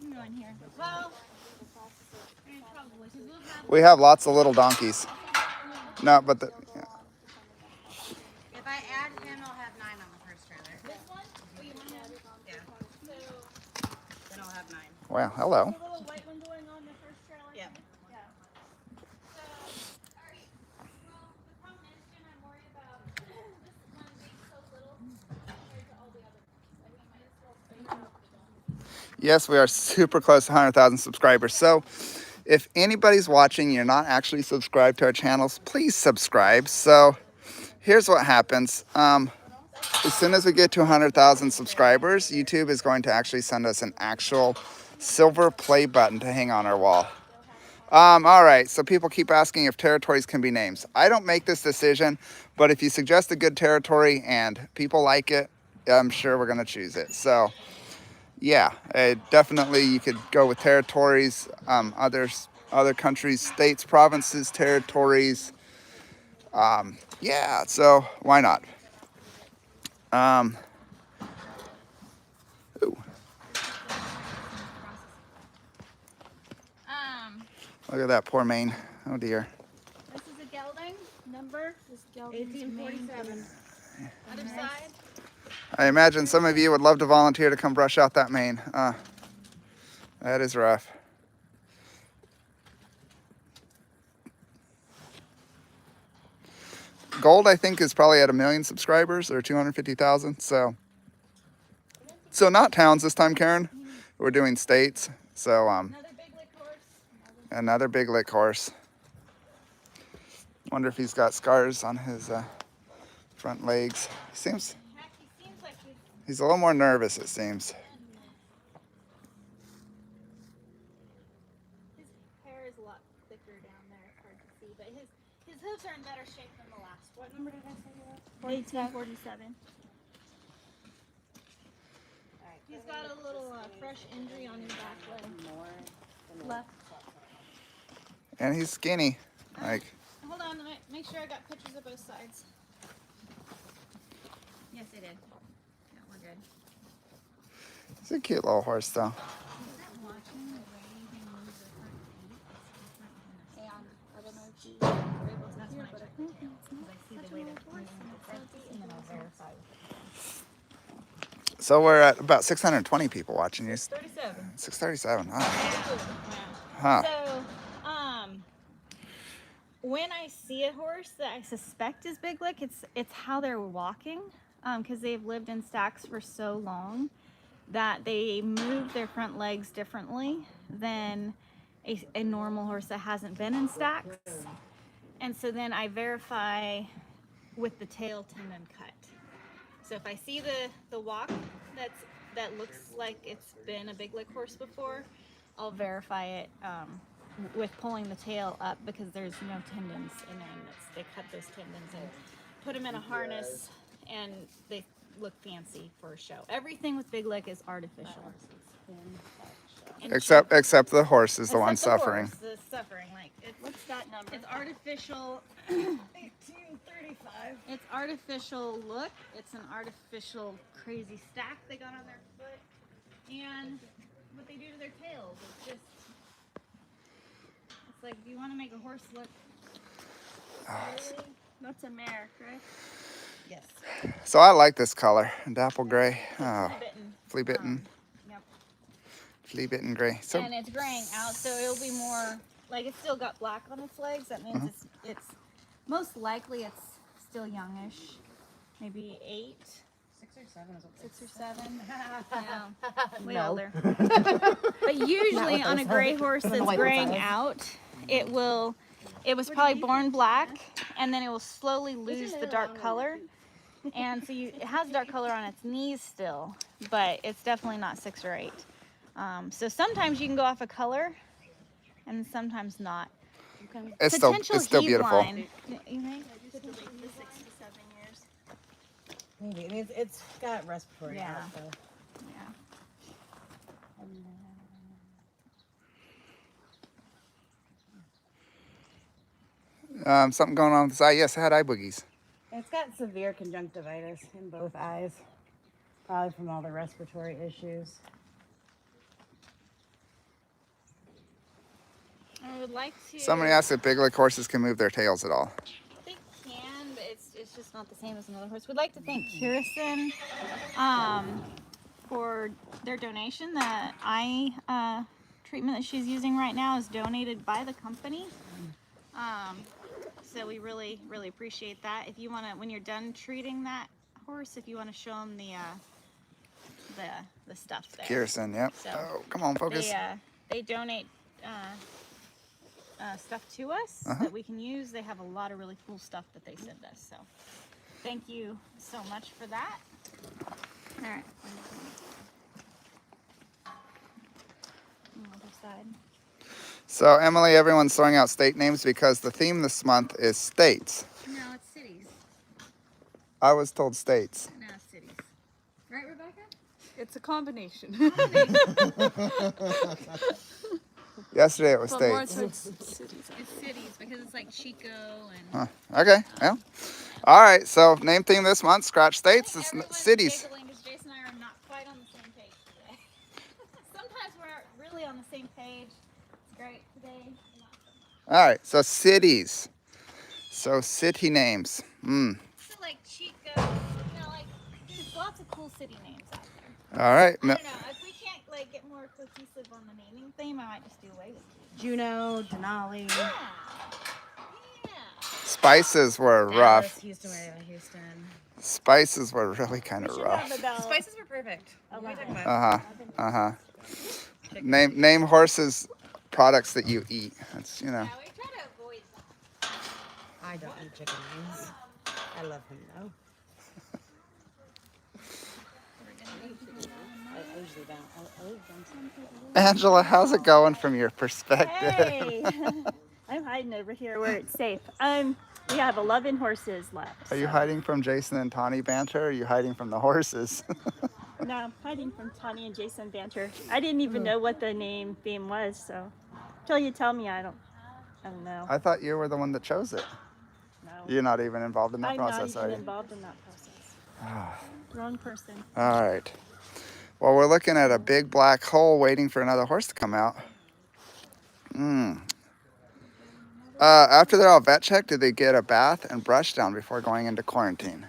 You can go in here. Well, probably. 'Cause we'll have We have lots of little donkeys. No, but the. Yeah. If I add him, I'll have 9 on the first trailer. this one. Oh, you want to have it on Yeah. So, Then I'll have 9. Well, hello. the little white one going on the first trailer? Yep. Yeah. So, are you, Yes, we are super close to 100,000 subscribers. So if anybody's watching, you're not actually subscribed to our channels, please subscribe. So here's what happens. As soon as we get to 100,000 subscribers, YouTube is going to actually send us an actual silver play button to hang on our wall. All right, so people keep asking if territories can be names. I don't make this decision, but if you suggest a good territory and people like it, I'm sure we're gonna choose it. So yeah, definitely you could go with territories, other countries, states, provinces, territories. Yeah, so why not? Ooh, look at that poor mane. Oh dear. This is a gelding number. This gelding's 1847. Other side. I imagine some of you would love to volunteer to come brush out that mane. That is rough. Gold, I think, is probably at 1 million subscribers or 250,000. So not towns this time, Karen. We're doing states. So Another big lick horse. another big lick horse. Wonder if he's got scars on his front legs. He seems like He's a little more nervous, it seems. his hair is a lot thicker down there. It's hard to see, but his hooves are in better shape than the last. What number did I say you were? 1847. He's got a little fresh injury on his back leg. Left. And he's skinny. Like, Hold on, make sure I got pictures of both sides. Yes, I did. Yeah, we're good. he's a cute little horse, though. So we're at about 620 people watching you. 37. 637. Huh. So, when I see a horse that I suspect is big lick, it's how they're walking, because they've lived in stacks for so long that they move their front legs differently than a normal horse that hasn't been in stacks. And so then I verify with the tail tendon cut. So if I see the walk that looks like it's been a big lick horse before, I'll verify it with pulling the tail up, because there's no tendons in there. And they cut those tendons and put them in a harness, and they look fancy for a show. Everything with big lick is artificial. And Except the horse is the one except the suffering. horse is suffering. Like What's that number? it's artificial. 1835. It's artificial look. It's an artificial crazy stack they got on their foot, and what they do to their tails. It's just, it's like, do you want to make a horse look? That's a mare, correct? Yes. So I like this color, dapple gray. Oh, Bitten. flea bitten. Yep. Flea bitten gray. So And it's graying out, so it'll be more like, it's still got black on its legs. That means it's most likely it's still youngish, maybe 8. 6 or 7 is okay. 6 or 7. Yeah, way No. older. But usually on a gray horse that's graying out, it was probably born black, and then it will slowly lose the dark color. And so it has dark color on its knees still, but it's definitely not 6 or 8. So sometimes you can go off a color, and sometimes not. it's Potential still heave beautiful. line. You think? The 6 to 7 years. Maybe. I mean, it's got respiratory Yeah. now, so. Yeah. Something going on with his eye. Yes, I had eye boogies. It's got severe conjunctivitis in both eyes, probably from all the respiratory issues. I would like to. Somebody asked if big lick horses can move their tails at all. They can, but it's just not the same as another horse. We'd like to thank Kirsten for their donation. The eye treatment that she's using right now is donated by the company. So we really, really appreciate that. If you want to, when you're done treating that horse, if you want to show them the stuff there. Kirsten, yep. So, Oh, come on, focus. They donate stuff to us that we can use. They have a lot of really cool stuff that they send us. So thank you so much for that. All right. Other side. So, Emily, everyone's throwing out state names because the theme this month is states. No, it's cities. I was told states. No, cities. Right, Rebecca? It's a combination. Yesterday it was But more states. towards cities. It's cities because it's like Chico and. Huh. Okay, well. All right, so name theme this month, scratch states, it's Everyone's cities. giggling because Jason and I are not quite on the same page today. Sometimes we're really on the same page. It's great today. Not so much. All right, so cities. So city names. So like Chico, like there's lots of cool city names out there. All right. I don't know, if we can't like get more cohesive on the naming theme, I might just do away with it. Juneau, Denali, Yeah. Spices were Dallas, rough. Houston, area, Houston. Spices were really kind of rough. Spices were perfect. What are you talking about? Uh-huh. Name horses products that you eat. That's, you know. Yeah, we try to avoid that. I don't eat chicken wings. I love him though. I usually don't. I leave them. Angela, how's it going from your perspective? Hey, I'm hiding over here where it's safe. We have 11 horses left. Are you so- hiding from Jason and Tawny banter, or are you hiding from the horses? No, I'm hiding from Tawny and Jason banter. I didn't even know what the name theme was, so until you tell me, I don't know. I thought you were the one that chose it. No, You're not even involved in that I'm process, not are even you? involved in that process. Wrong person. All right. Well, we're looking at a big black hole waiting for another horse to come out. After they're all vet checked, did they get a bath and brush down before going into quarantine?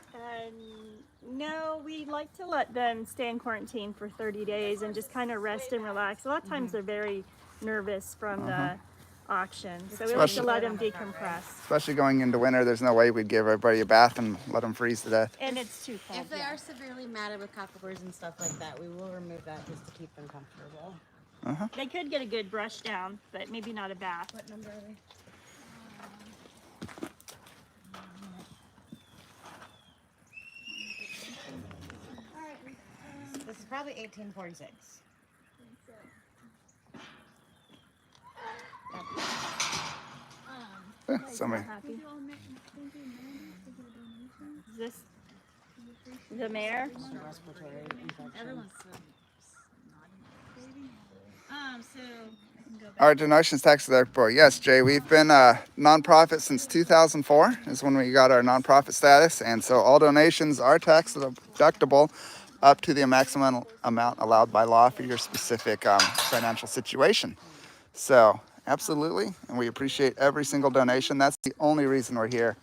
No, we like to let them stay in quarantine for 30 days and just kind of rest and relax. A lot of times they're very nervous from the auction, so we like to let them decompress. Especially going into winter, there's no way we'd give everybody a bath and let them freeze to death. And it's too cold. If they are severely matted with cockles and stuff like that, we will remove that just to keep them comfortable. They could get a good brush down, but maybe not a bath. What number are they? This is probably 1846. Somebody. Happy. Is this the mayor? Respiratory infection. Everyone's so so I can go back. All right, donations tax deductible. Yes, Jay, we've been a nonprofit since 2004 is when we got our nonprofit status. And so all donations are tax deductible up to the maximum amount allowed by law for your specific financial situation. So absolutely. And we appreciate every single donation. That's the only reason we're here.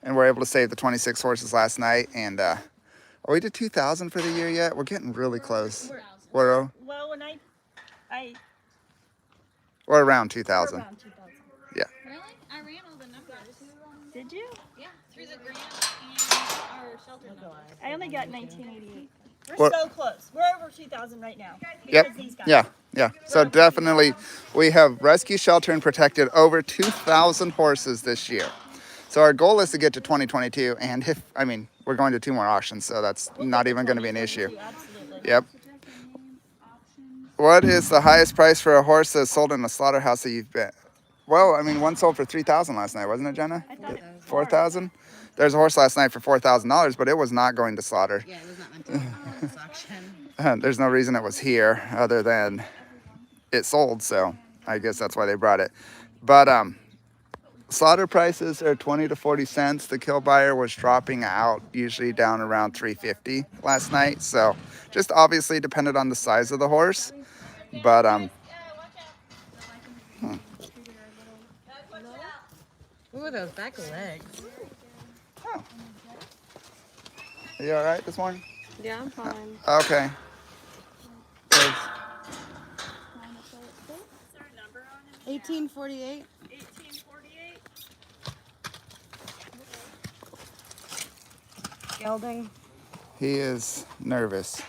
And we're able to save the 26 horses last night. And are we to 2,000 for the year yet? We're getting really close. We're Well, when I around 2,000. around 2,000. Really? I ran all the numbers. Did you? Yeah, through the grant and our shelter numbers. I only got 1988. We're What- so close. We're over 2,000 right now. Yep. Because these guys. Yeah. So definitely, we have rescue, shelter, and protected over 2,000 horses this year. So our goal is to get to 2022, and we're going to 2 more auctions, so that's not even going to be an issue. Absolutely. Yep. What is the highest price for a horse that's sold in a slaughterhouse that you've been? Well, one sold for 3,000 last night, wasn't it, Jenna? I thought it was 4,000. There's a horse last night for $4,000, but it was not going to slaughter. Yeah, it was not meant to be this auction. There's no reason it was here other than it sold, so I guess that's why they brought it. But slaughter prices are 20 to 40 cents. The kill buyer was dropping out usually down around 350 last night, so just obviously depended on the size of the horse. But Ooh, those back legs. are you all right this morning? Yeah, I'm fine. Okay. There's- 1848. 1848. Gelding. He is nervous.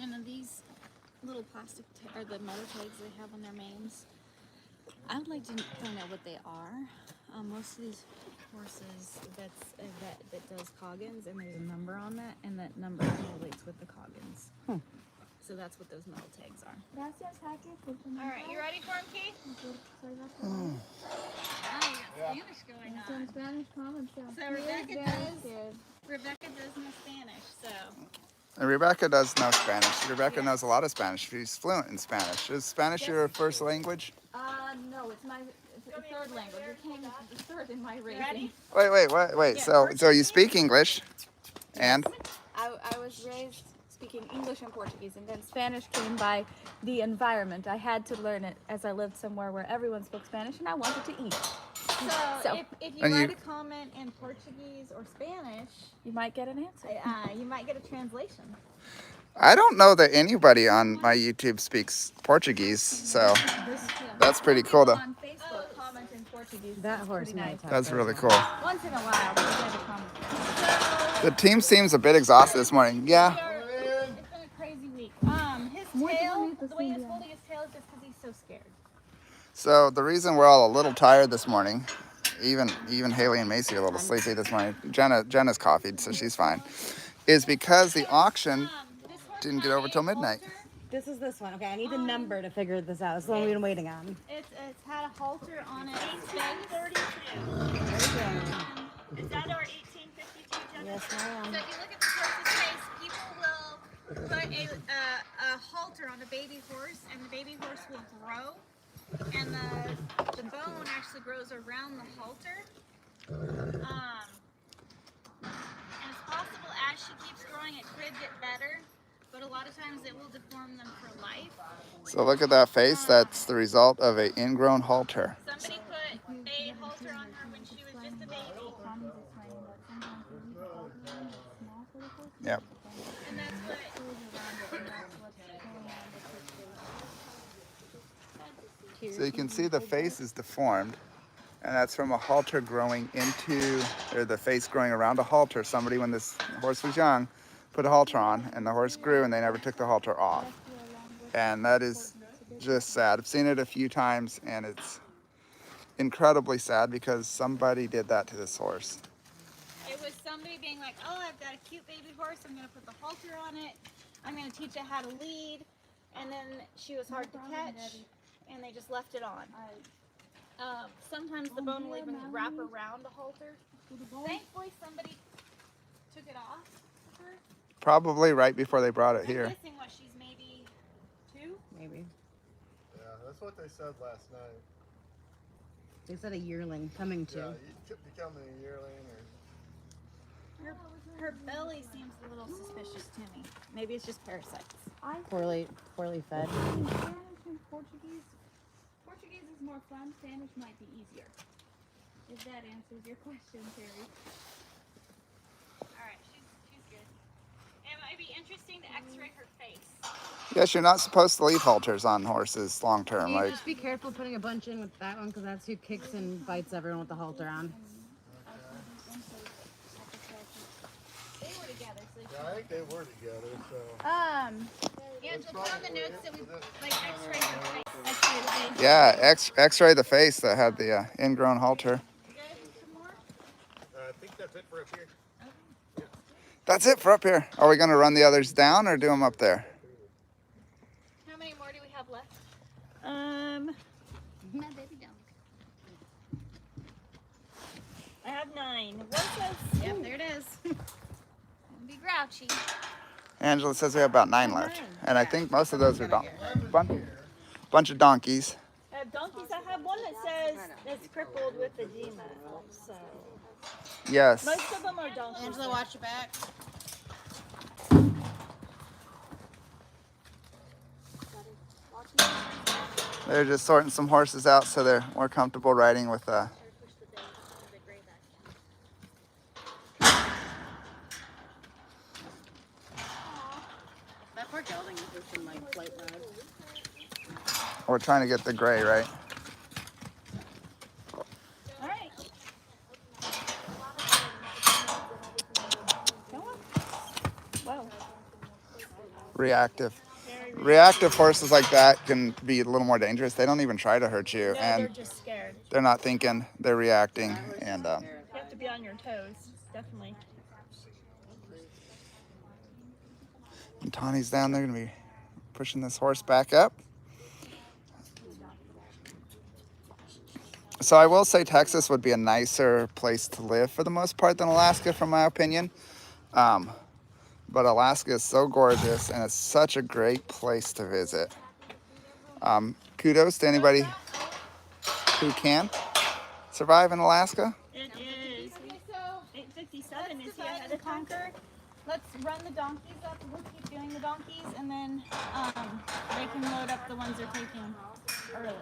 Jenna, these little plastic or the motor tags they have on their manes, I would like to find out what they are. Most of these horses, that's a vet that does Coggins, and there's a number on that, and that number correlates with the Coggins. So that's what those metal tags are. All right, you ready for him, Keith? Oh, you got Spanish going on. So Rebecca does know Spanish, so. And Rebecca does know Spanish. Rebecca knows a lot of Spanish. She's fluent in Spanish. Is Spanish your first language? No, it's my third language. It came third in my raising. Wait. So you speak English, and? I was raised speaking English and Portuguese, and then Spanish came by the environment. I had to learn it as I lived somewhere where everyone spoke Spanish, and I wanted to eat. So if you write a comment in Portuguese or Spanish, You might get an answer. you might get a translation. I don't know that anybody on my YouTube speaks Portuguese, so that's pretty cool though. On Facebook, comment in Portuguese. That horse might have. That's really cool. Once in a while, we get a comment. The team seems a bit exhausted this morning. Yeah. It's been a crazy week. His tail, the way he's holding his tail is just because he's so scared. So the reason we're all a little tired this morning, even Haley and Macy are a little sleepy this morning. Jenna's coffeeed, so she's fine. Is because the auction didn't get over till midnight. This is this one. Okay, I need a number to figure this out. It's the one we've been waiting on. It's had a halter on it. 832. Is that our 1852, Jenna? Yes, ma'am. So if you look at the horse's face, people will put a halter on a baby horse, and the baby horse will grow, and the bone actually grows around the halter. And it's possible as she keeps growing, it could get better, but a lot of times it will deform them for life. So look at that face. That's the result of an ingrown halter. Somebody put a halter on her when she was just a baby. Yep. And that's what. So you can see the face is deformed, and that's from a halter growing into, or the face growing around a halter. Somebody, when this horse was young, put a halter on, and the horse grew, and they never took the halter off. And that is just sad. I've seen it a few times, and it's incredibly sad because somebody did that to this horse. It was somebody being like, oh, I've got a cute baby horse, I'm going to put the halter on it, I'm going to teach it how to lead, and then she was hard to catch, and they just left it on. Sometimes the bone will even wrap around the halter. Thankfully, somebody took it off of her. Probably right before they brought it I'm here. guessing what, she's maybe 2? Maybe. Yeah, that's what they said last night. They said a yearling coming to. Yeah, you becoming a yearling or. Her belly seems a little suspicious to me. Maybe it's just parasites. Poorly fed. Spanish and Portuguese. Portuguese is more fun. Spanish might be easier. If that answers your question, Terry. Alright, she's good. It might be interesting to x-ray her face. Yes, you're not supposed to leave halters on horses long term. You Like, just be careful putting a bunch in with that one because that's who kicks and bites everyone with the halter on. They were together, so Yeah, I think they were together, so. Angela, put on the notes that we like x-ray her face. X-ray the face. yeah, X-ray the face that had the ingrown halter. Good? Some more? I think that's it for up here. That's it for up here. Are we gonna run the others down or do them up there? How many more do we have left? My baby dog. I have 9. What says? Yep, there it is. Don't be grouchy. Angela says we have about 9 left, and I think most of those are bunch of donkeys. I have donkeys. I have one that says it's crippled with edema. So Yes. most of them are donkeys. Angela, watch your back. They're just sorting some horses out so they're more comfortable riding with That poor gelding is just in like flight mode. we're trying to get the gray, right? All right. Go on. Whoa. reactive. Reactive horses like that can be a little more dangerous. They don't even try to hurt you, No, and they're just scared. they're not thinking, they're reacting. And You have to be on your toes, definitely. Tawny's down there, gonna be pushing this horse back up. So I will say Texas would be a nicer place to live for the most part than Alaska, from my opinion. But Alaska is so gorgeous, and it's such a great place to visit. Kudos to anybody who can survive in Alaska. It is. Okay, so 8:57 is he decide ahead to of time? conquer. Let's run the donkeys up. We'll keep doing the donkeys, and then they can load up the ones they're taking early.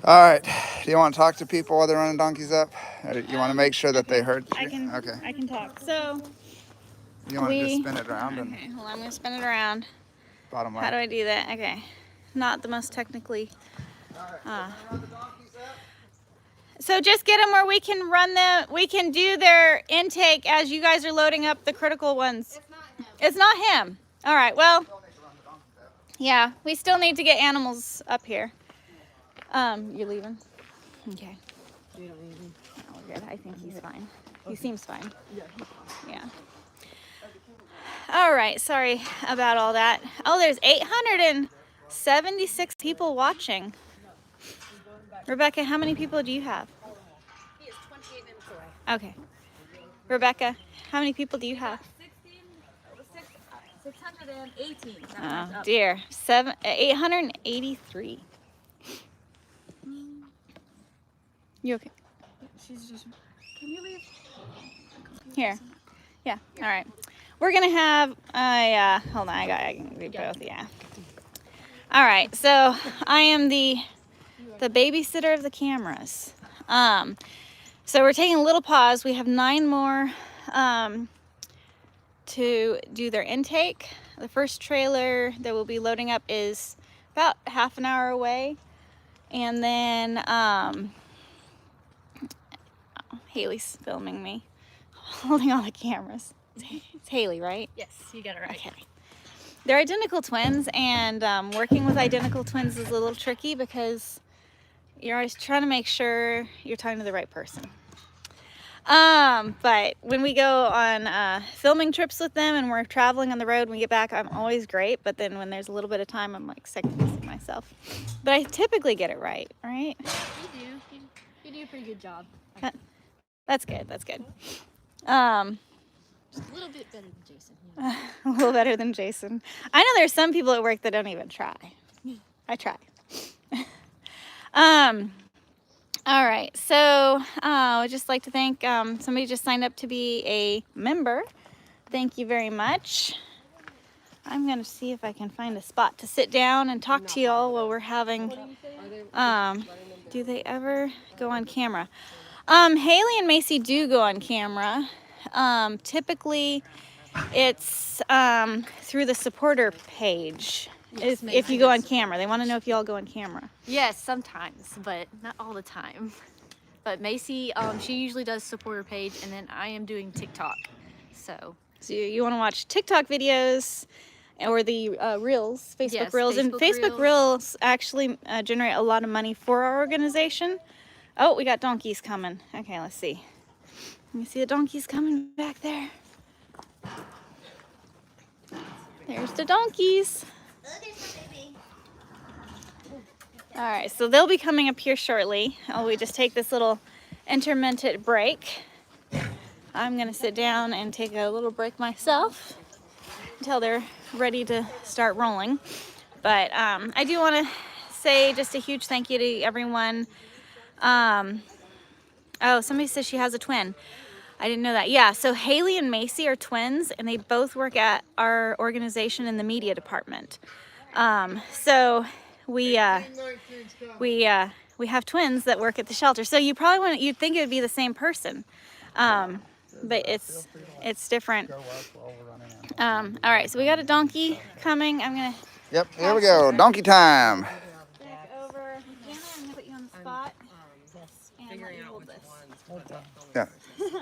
All right. Do you want to talk to people while they're running donkeys up? Or you want to make sure that they heard you? Okay. I can talk. So You want to just spin it around and okay, hold on, I'm gonna spin it around. bottom How line. do I do that? Okay, not the most technically. So just get them where we can run them. We can do their intake as you guys are loading up the critical ones. It's not him. All right. Well, yeah, we still need to get animals up here. You're leaving? Okay. No, we're good. I think he's fine. He seems fine. Yeah. All right. Sorry about all that. Oh, there's 876 people watching. Rebecca, how many people do you have? He is 28 minutes away. Okay. Rebecca, how many people do you have? 618. Oh dear, 883. You okay? She's just. Can you leave? Here. Yeah. All right. We're gonna have. Hold on. I can do both. Yeah. All right. So I am the babysitter of the cameras. So we're taking a little pause. We have 9 more to do their intake. The first trailer that we'll be loading up is about half an hour away, and then Haley's filming me, holding all the cameras. It's Haley, right? Yes, you got it right. Okay. They're identical twins, and working with identical twins is a little tricky because you're always trying to make sure you're talking to the right person. But when we go on filming trips with them and we're traveling on the road, when we get back, I'm always great. But then when there's a little bit of time, I'm like second guessing myself. But I typically get it right, right? You do. You do a pretty good job. That's good. That's good. Just a little bit better than Jason. Yeah. A little better than Jason. I know there's some people at work that don't even try. I try. All right, so I would just like to thank somebody just signed up to be a member. Thank you very much. I'm gonna see if I can find a spot to sit down and talk to y'all while we're having. Do they ever go on camera? Haley and Macy do go on camera. Typically, it's through the supporter page. If you go on camera, they want to know if you all go on camera. Yes, sometimes, but not all the time. But Macy, she usually does supporter page, and then I am doing TikTok. So you want to watch TikTok videos or the Reels, Facebook Yes, Reels. And Facebook Reels actually generate a lot of money for our organization. Oh, we got donkeys coming. Okay, let's see. Let me see the donkeys coming back there. There's the donkeys. All right, so they'll be coming up here shortly. We just take this little intermittent break. I'm gonna sit down and take a little break myself until they're ready to start rolling. But I do want to say just a huge thank you to everyone. Oh, somebody says she has a twin. I didn't know that. Yeah, so Haley and Macy are twins, and they both work at our organization in the media department. So we have twins that work at the shelter. So you'd think it would be the same person, but it's different. All right, so we got a donkey coming. I'm gonna. Yep, here we go. Donkey time. Back over. Jana, I'm gonna put you on the spot and let you hold this. Yeah,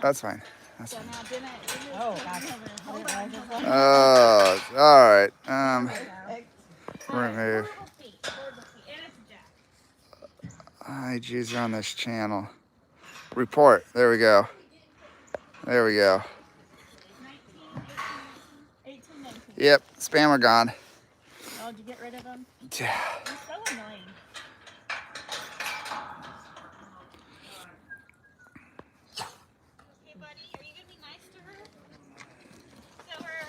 that's fine. That's So now Jenna, Oh, gosh. hold on. oh, all right. Remove. Horrible feet, and it's a jack. IGs are on this channel. Report. There we go. There we go. 19, 18, 19. Yep, spammer gone. Oh, did you get rid of them? Yeah. They're so annoying. Hey, buddy, are you gonna be nice to her? So we're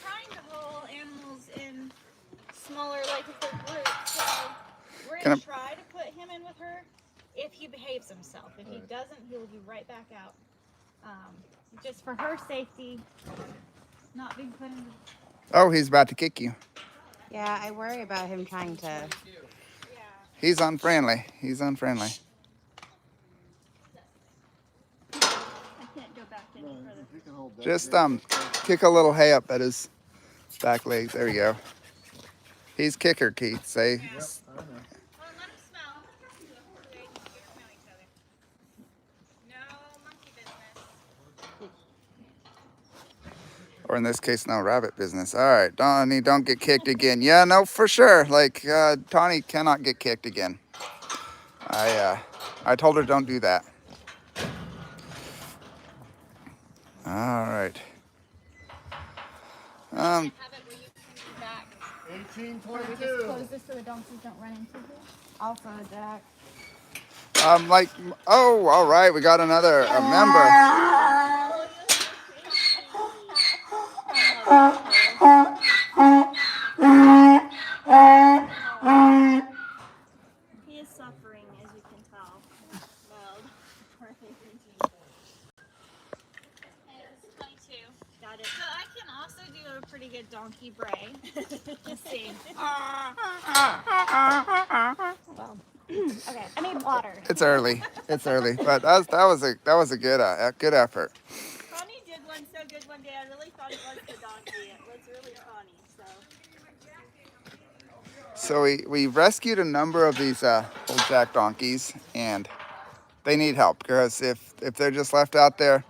trying to hold animals in smaller, like if they're groups. So we're Can gonna I- try to put him in with her if he behaves himself. If he doesn't, he'll be right back out. Just for her safety, not being put in. Oh, he's about to kick you. Yeah, I worry about him trying to. Yeah. He's unfriendly. He's unfriendly. I can't go back any further. You can hold that. Just kick a little hay up at his back leg. There you go. He's kicker, Keith. Say. Yep, I know. Well, let him smell. They smell each other. No monkey business. Or in this case, no rabbit business. All right, Donnie, don't get kicked again. Yeah, no, for sure. Like Tawny cannot get kicked again. I told her don't do that. All right. Have it where you can be back. 1822. Close this so the donkeys don't run into it. Also, Jack. Like, oh, all right, we got another member. He is suffering, as you can tell. Mode. It's 22. Got it. So I can also do a pretty good donkey bray. Let's see. Okay, I need water. It's early. It's early, but that was a good effort. Connie did one so good one day. I really thought it was the donkey. It was really Connie. So we rescued a number of these old jack donkeys, and they need help because if they're just left out there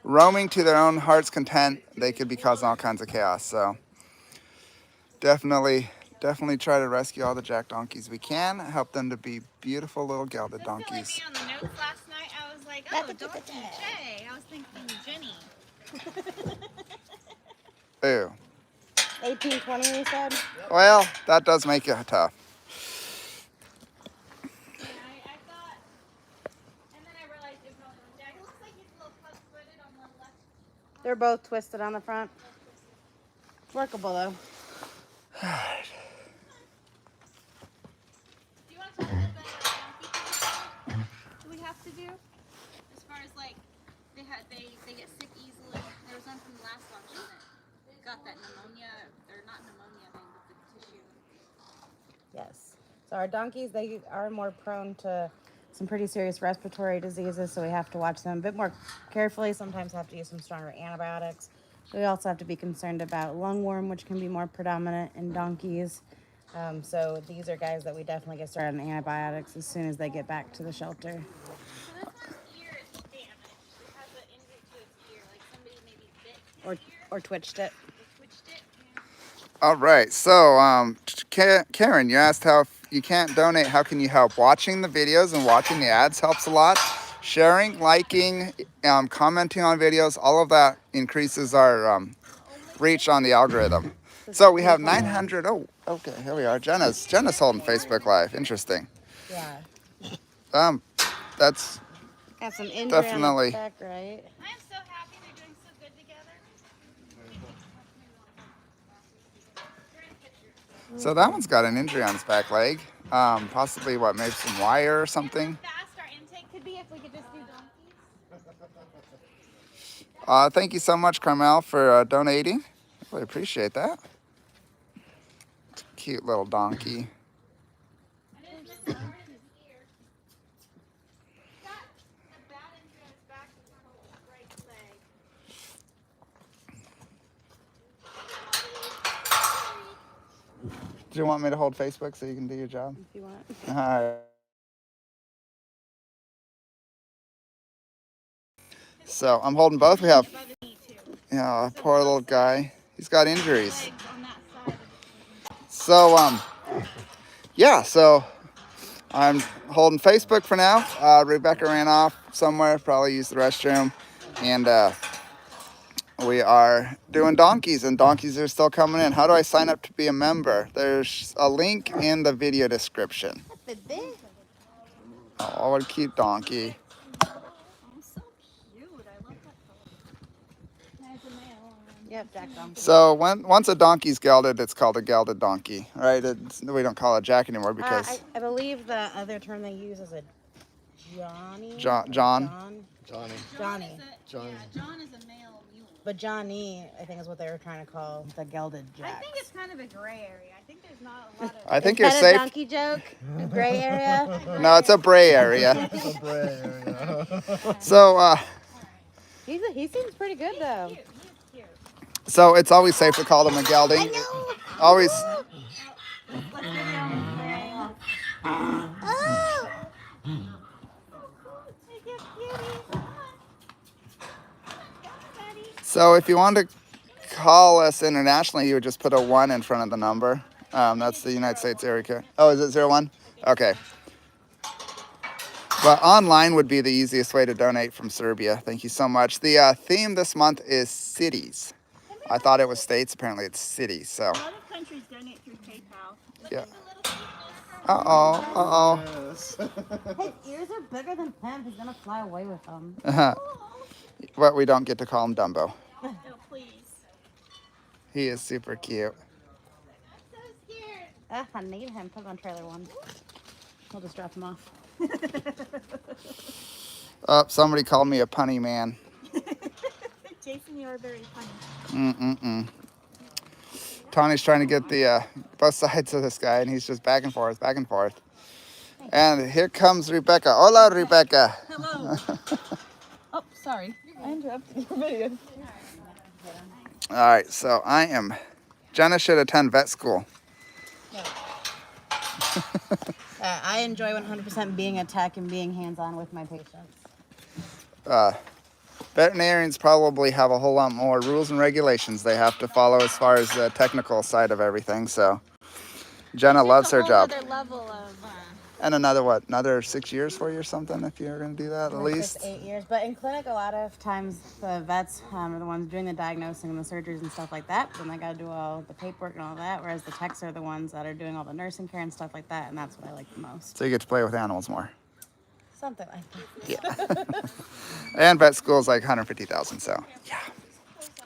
roaming to their own heart's content, they could be causing all kinds of chaos. So definitely try to rescue all the jack donkeys we can, help them to be beautiful little gelded donkeys. Just to let me on the notes last night, I was like, oh, Donkey J. I was thinking Jenny. Ooh. 1820, you said? Well, that does make it tough. Yeah, I thought, and then I realized it was on one jack. It looks like he's a little club-footed on one left. They're both twisted on the front. Workable, though. Do you want to talk a little bit about donkey things? Do we have to do? As far as like, they get sick easily. There was one from the last auction that got that pneumonia, or not pneumonia thing, but the tissue. Yes. So our donkeys, they are more prone to some pretty serious respiratory diseases, so we have to watch them a bit more carefully. Sometimes have to use some stronger antibiotics. We also have to be concerned about lungworm, which can be more predominant in donkeys. So these are guys that we definitely get started on antibiotics as soon as they get back to the shelter. So this one's ear is damaged. It has an injury to its ear, like somebody maybe bit his ear Or twitched it. or twitched it. Yeah. All right, so Karen, you asked how if you can't donate, how can you help? Watching the videos and watching the ads helps a lot. Sharing, liking, commenting on videos, all of that increases our reach on the algorithm. So we have 900. Oh, okay, here we are. Jenna's holding Facebook Live. Interesting. Yeah. That's Got some injury Definitely. on the back, right? I am so happy they're doing so good together. so that one's got an injury on his back leg. Possibly what, maybe some wire or something. Fast our intake could be if we could just do donkeys. Thank you so much, Carmel, for donating. Really appreciate that. It's a cute little donkey. And it is missing part of his ear. He's got a bad injury on his back and on his right leg. Do you want me to hold Facebook so you can do your job? If you want. All right. So I'm holding both. We have, poor little guy. He's got injuries. So, yeah, so I'm holding Facebook for now. Rebecca ran off somewhere, probably used the restroom. And we are doing donkeys, and donkeys are still coming in. How do I sign up to be a member? There's a link in the video description. Oh, what a cute donkey. Yep, Jack donkey. So once a donkey's gelded, it's called a gelded donkey, right? We don't call it Jack anymore because I believe the other term they use is a Johnny. John. Johnny. John is a male mule. But Johnny, I think, is what they were trying to call the gelded Jack. I think it's kind of a gray area. I think there's not a lot of. I think Is you're that safe. a donkey joke? A gray area? No, it's a bray area. It's a gray area. So He seems pretty good though. so it's always safe to call them a gelding. Always. So if you want to call us internationally, you would just put a 1 in front of the number. That's the United States area code. Oh, is it 01? Okay. But online would be the easiest way to donate from Serbia. Thank you so much. The theme this month is cities. I thought it was states. Apparently it's cities. So. A lot of countries donate through PayPal. Yeah. Uh-oh. Yes. His ears are bigger than him. He's gonna fly away with them. But we don't get to call him Dumbo. Oh, please. He is super cute. I need him. Put him on trailer one. I'll just drop him off. Oh, somebody called me a punny man. Jason, you are very funny. Tawny's trying to get the both sides of this guy, and he's just back and forth, back and forth. And here comes Rebecca. Hola, Rebecca. Hello. Oh, sorry. I interrupted your video. All right, so Jenna should attend vet school. I enjoy 100% being a tech and being hands-on with my patients. Veterinarians probably have a whole lot more rules and regulations they have to follow as far as the technical side of everything. So Jenna loves her job. Level of, And another 6 years for you or something if you're going to do that at Like least? just 8 years. But in clinic, a lot of times the vets are the ones doing the diagnosing and the surgeries and stuff like that. Then they got to do all the paperwork and all that. Whereas the techs are the ones that are doing all the nursing care and stuff like that. And that's what I like the most. So you get to play with animals more. Something like that. Yeah. And vet school is like $150,000. So yeah,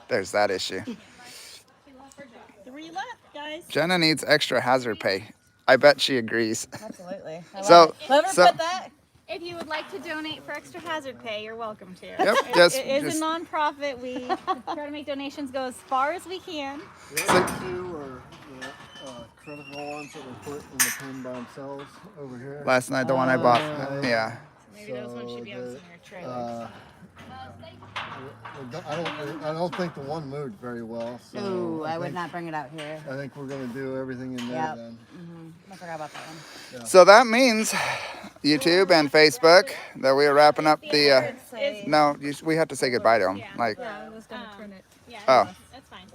there's that issue. 3 left, guys. Jenna needs extra hazard pay. I bet she agrees. Absolutely. So, Whoever put that. if you would like to donate for extra hazard pay, you're welcome to. Yep, just, It is a nonprofit. We try to make donations go as far as we can. The other two are the critical ones that were put in the pen by themselves over here. last night the one I bought. Okay. Yeah. Maybe those ones should be on some of your trailers. I don't think the one moved very well. So Ooh, I would think- not bring it out here. I think we're gonna do everything in there Yep. then. I forgot about that one. So that means YouTube and Facebook that we are wrapping up the. No, we have to say goodbye to them. Like, I was gonna turn it. Yeah, oh, that's fine.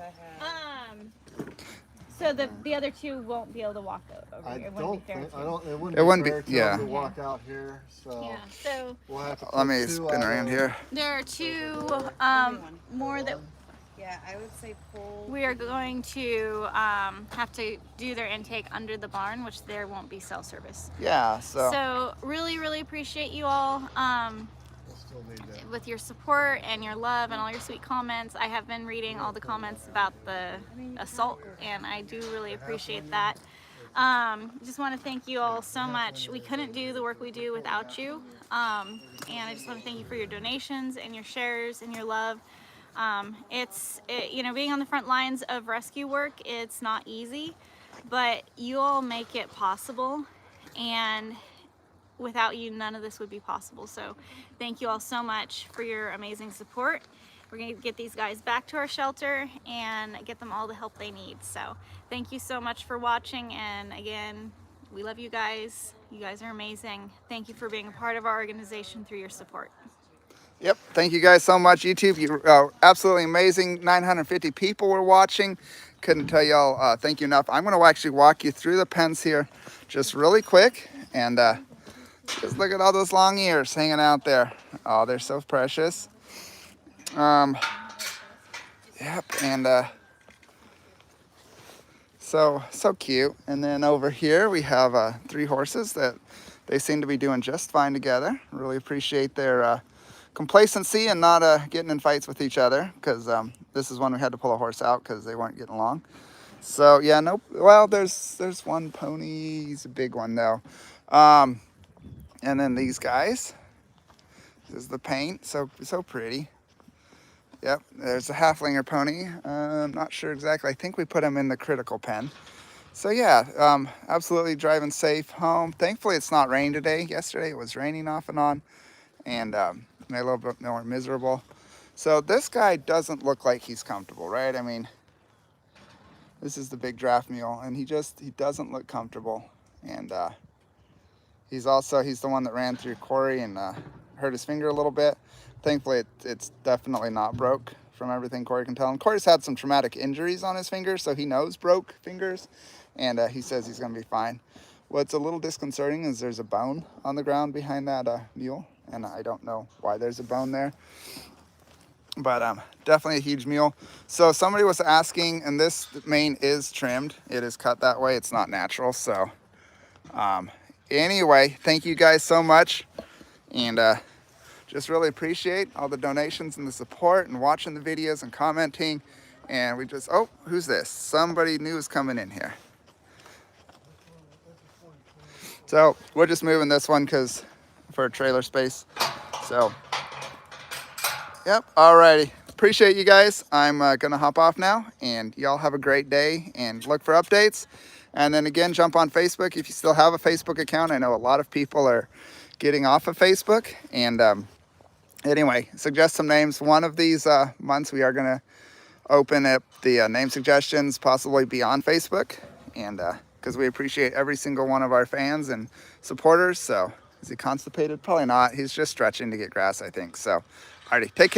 So the other two won't be able to walk over. I It wouldn't don't be fair think, to I them. don't, it wouldn't It be wouldn't be- fair to yeah. them to walk out here, so Yeah. So we'll have to let put me two spin out around of- here. there are two more that Yeah, I would say pull. we are going to have to do their intake under the barn, which there won't be cell service. Yeah. So. So really appreciate you all We'll still need that. with your support and your love and all your sweet comments. I have been reading all the comments about the assault, and I do really appreciate that. Just want to thank you all so much. We couldn't do the work we do without you, and I just want to thank you for your donations and your shares and your love. Being on the front lines of rescue work, it's not easy, but you all make it possible, and without you, none of this would be possible. So thank you all so much for your amazing support. We're going to get these guys back to our shelter and get them all the help they need. So thank you so much for watching. And again, we love you guys. You guys are amazing. Thank you for being a part of our organization through your support. Yep. Thank you guys so much, YouTube. You're absolutely amazing. 950 people were watching. Couldn't tell y'all thank you enough. I'm going to actually walk you through the pens here just really quick. And just look at all those long ears hanging out there. Oh, they're so precious. Yep. And so cute. And then over here we have 3 horses that they seem to be doing just fine together. Really appreciate their complacency and not getting in fights with each other, because this is one we had to pull a horse out because they weren't getting along. So yeah, nope. Well, there's one pony. He's a big one though. And then these guys. This is the paint. So pretty. Yep. There's a halflinger pony. I'm not sure exactly. I think we put him in the critical pen. So yeah, absolutely driving safe home. Thankfully, it's not rain today. Yesterday it was raining off and on, and made a little bit more miserable. So this guy doesn't look like he's comfortable, right? I mean, this is the big draft mule, and he doesn't look comfortable. And he's the one that ran through Corey and hurt his finger a little bit. Thankfully, it's definitely not broke from everything Corey can tell. And Corey's had some traumatic injuries on his fingers, so he knows broke fingers, and he says he's going to be fine. What's a little disconcerting is there's a bone on the ground behind that mule, and I don't know why there's a bone there. But definitely a huge mule. So somebody was asking, and this mane is trimmed. It is cut that way. It's not natural. So anyway, thank you guys so much. And just really appreciate all the donations and the support and watching the videos and commenting. And we just, oh, who's this? Somebody new is coming in here. So we're just moving this one for trailer space. So, yep, alrighty. Appreciate you guys. I'm gonna hop off now, and y'all have a great day and look for updates. And then again, jump on Facebook if you still have a Facebook account. I know a lot of people are getting off of Facebook. And anyway, suggest some names. One of these months we are gonna open up the name suggestions, possibly be on Facebook. And because we appreciate every single one of our fans and supporters. So is he constipated? Probably not. He's just stretching to get grass, I think. So alrighty, take care.